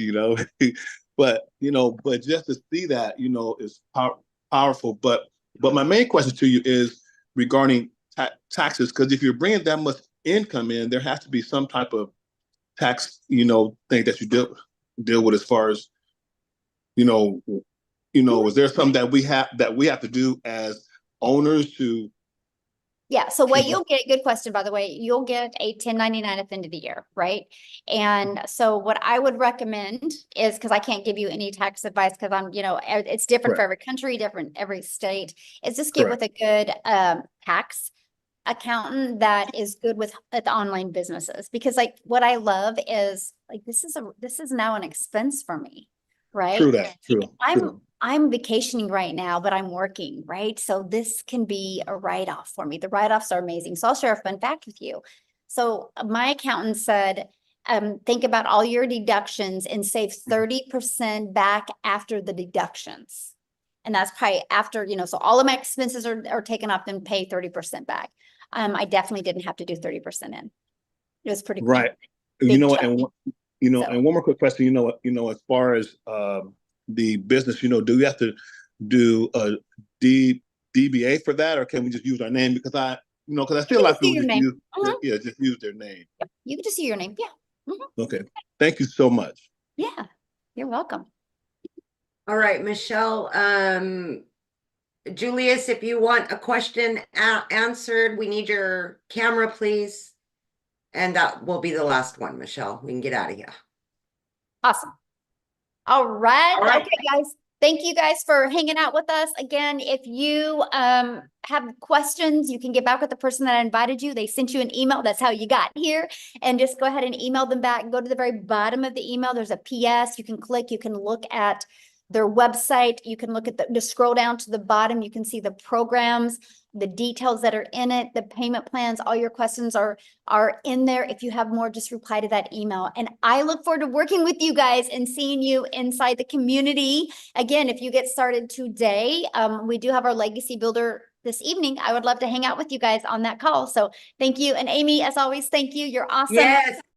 but just to see that is powerful. But my main question to you is regarding taxes, because if you're bringing that much income in, there has to be some type of tax thing that you deal with as far as is there something that we have to do as owners to? Yeah, so what you'll get, good question, by the way, you'll get a 1099 at the end of the year, right? And so what I would recommend is, because I can't give you any tax advice because I'm, it's different for every country, different every state, is just get with a good tax accountant that is good with online businesses. Because like what I love is like this is now an expense for me, right? True that. True. I'm vacationing right now, but I'm working, right? So this can be a write-off for me. The write-offs are amazing. So I'll share a fun fact with you. So my accountant said, think about all your deductions and save 30% back after the deductions. And that's probably after, so all of my expenses are taken off and pay 30% back. I definitely didn't have to do 30% in. It was pretty cool. Right. And one more quick question, as far as the business, do we have to do a DBA for that, or can we just use our name? Because I see a lot of people just use their name. Yep. You can just use your name. Yeah. Okay. Thank you so much. Yeah, you're welcome. All right, Michelle. Julius, if you want a question answered, we need your camera, please. And that will be the last one, Michelle. We can get out of here. Awesome. All right. Okay, guys. Thank you guys for hanging out with us. Again, if you have questions, you can get back with the person that invited you. They sent you an email. That's how you got here. And just go ahead and email them back. Go to the very bottom of the email. There's a PS. You can click. You can look at their website. You can look at just scroll down to the bottom. You can see the programs, the details that are in it, the payment plans, all your questions are in there. If you have more, just reply to that email. And I look forward to working with you guys and seeing you inside the community. Again, if you get started today, we do have our Legacy Builder this evening. I would love to hang out with you guys on that call. So thank you. And Amy, as always, thank you. You're awesome. Yes.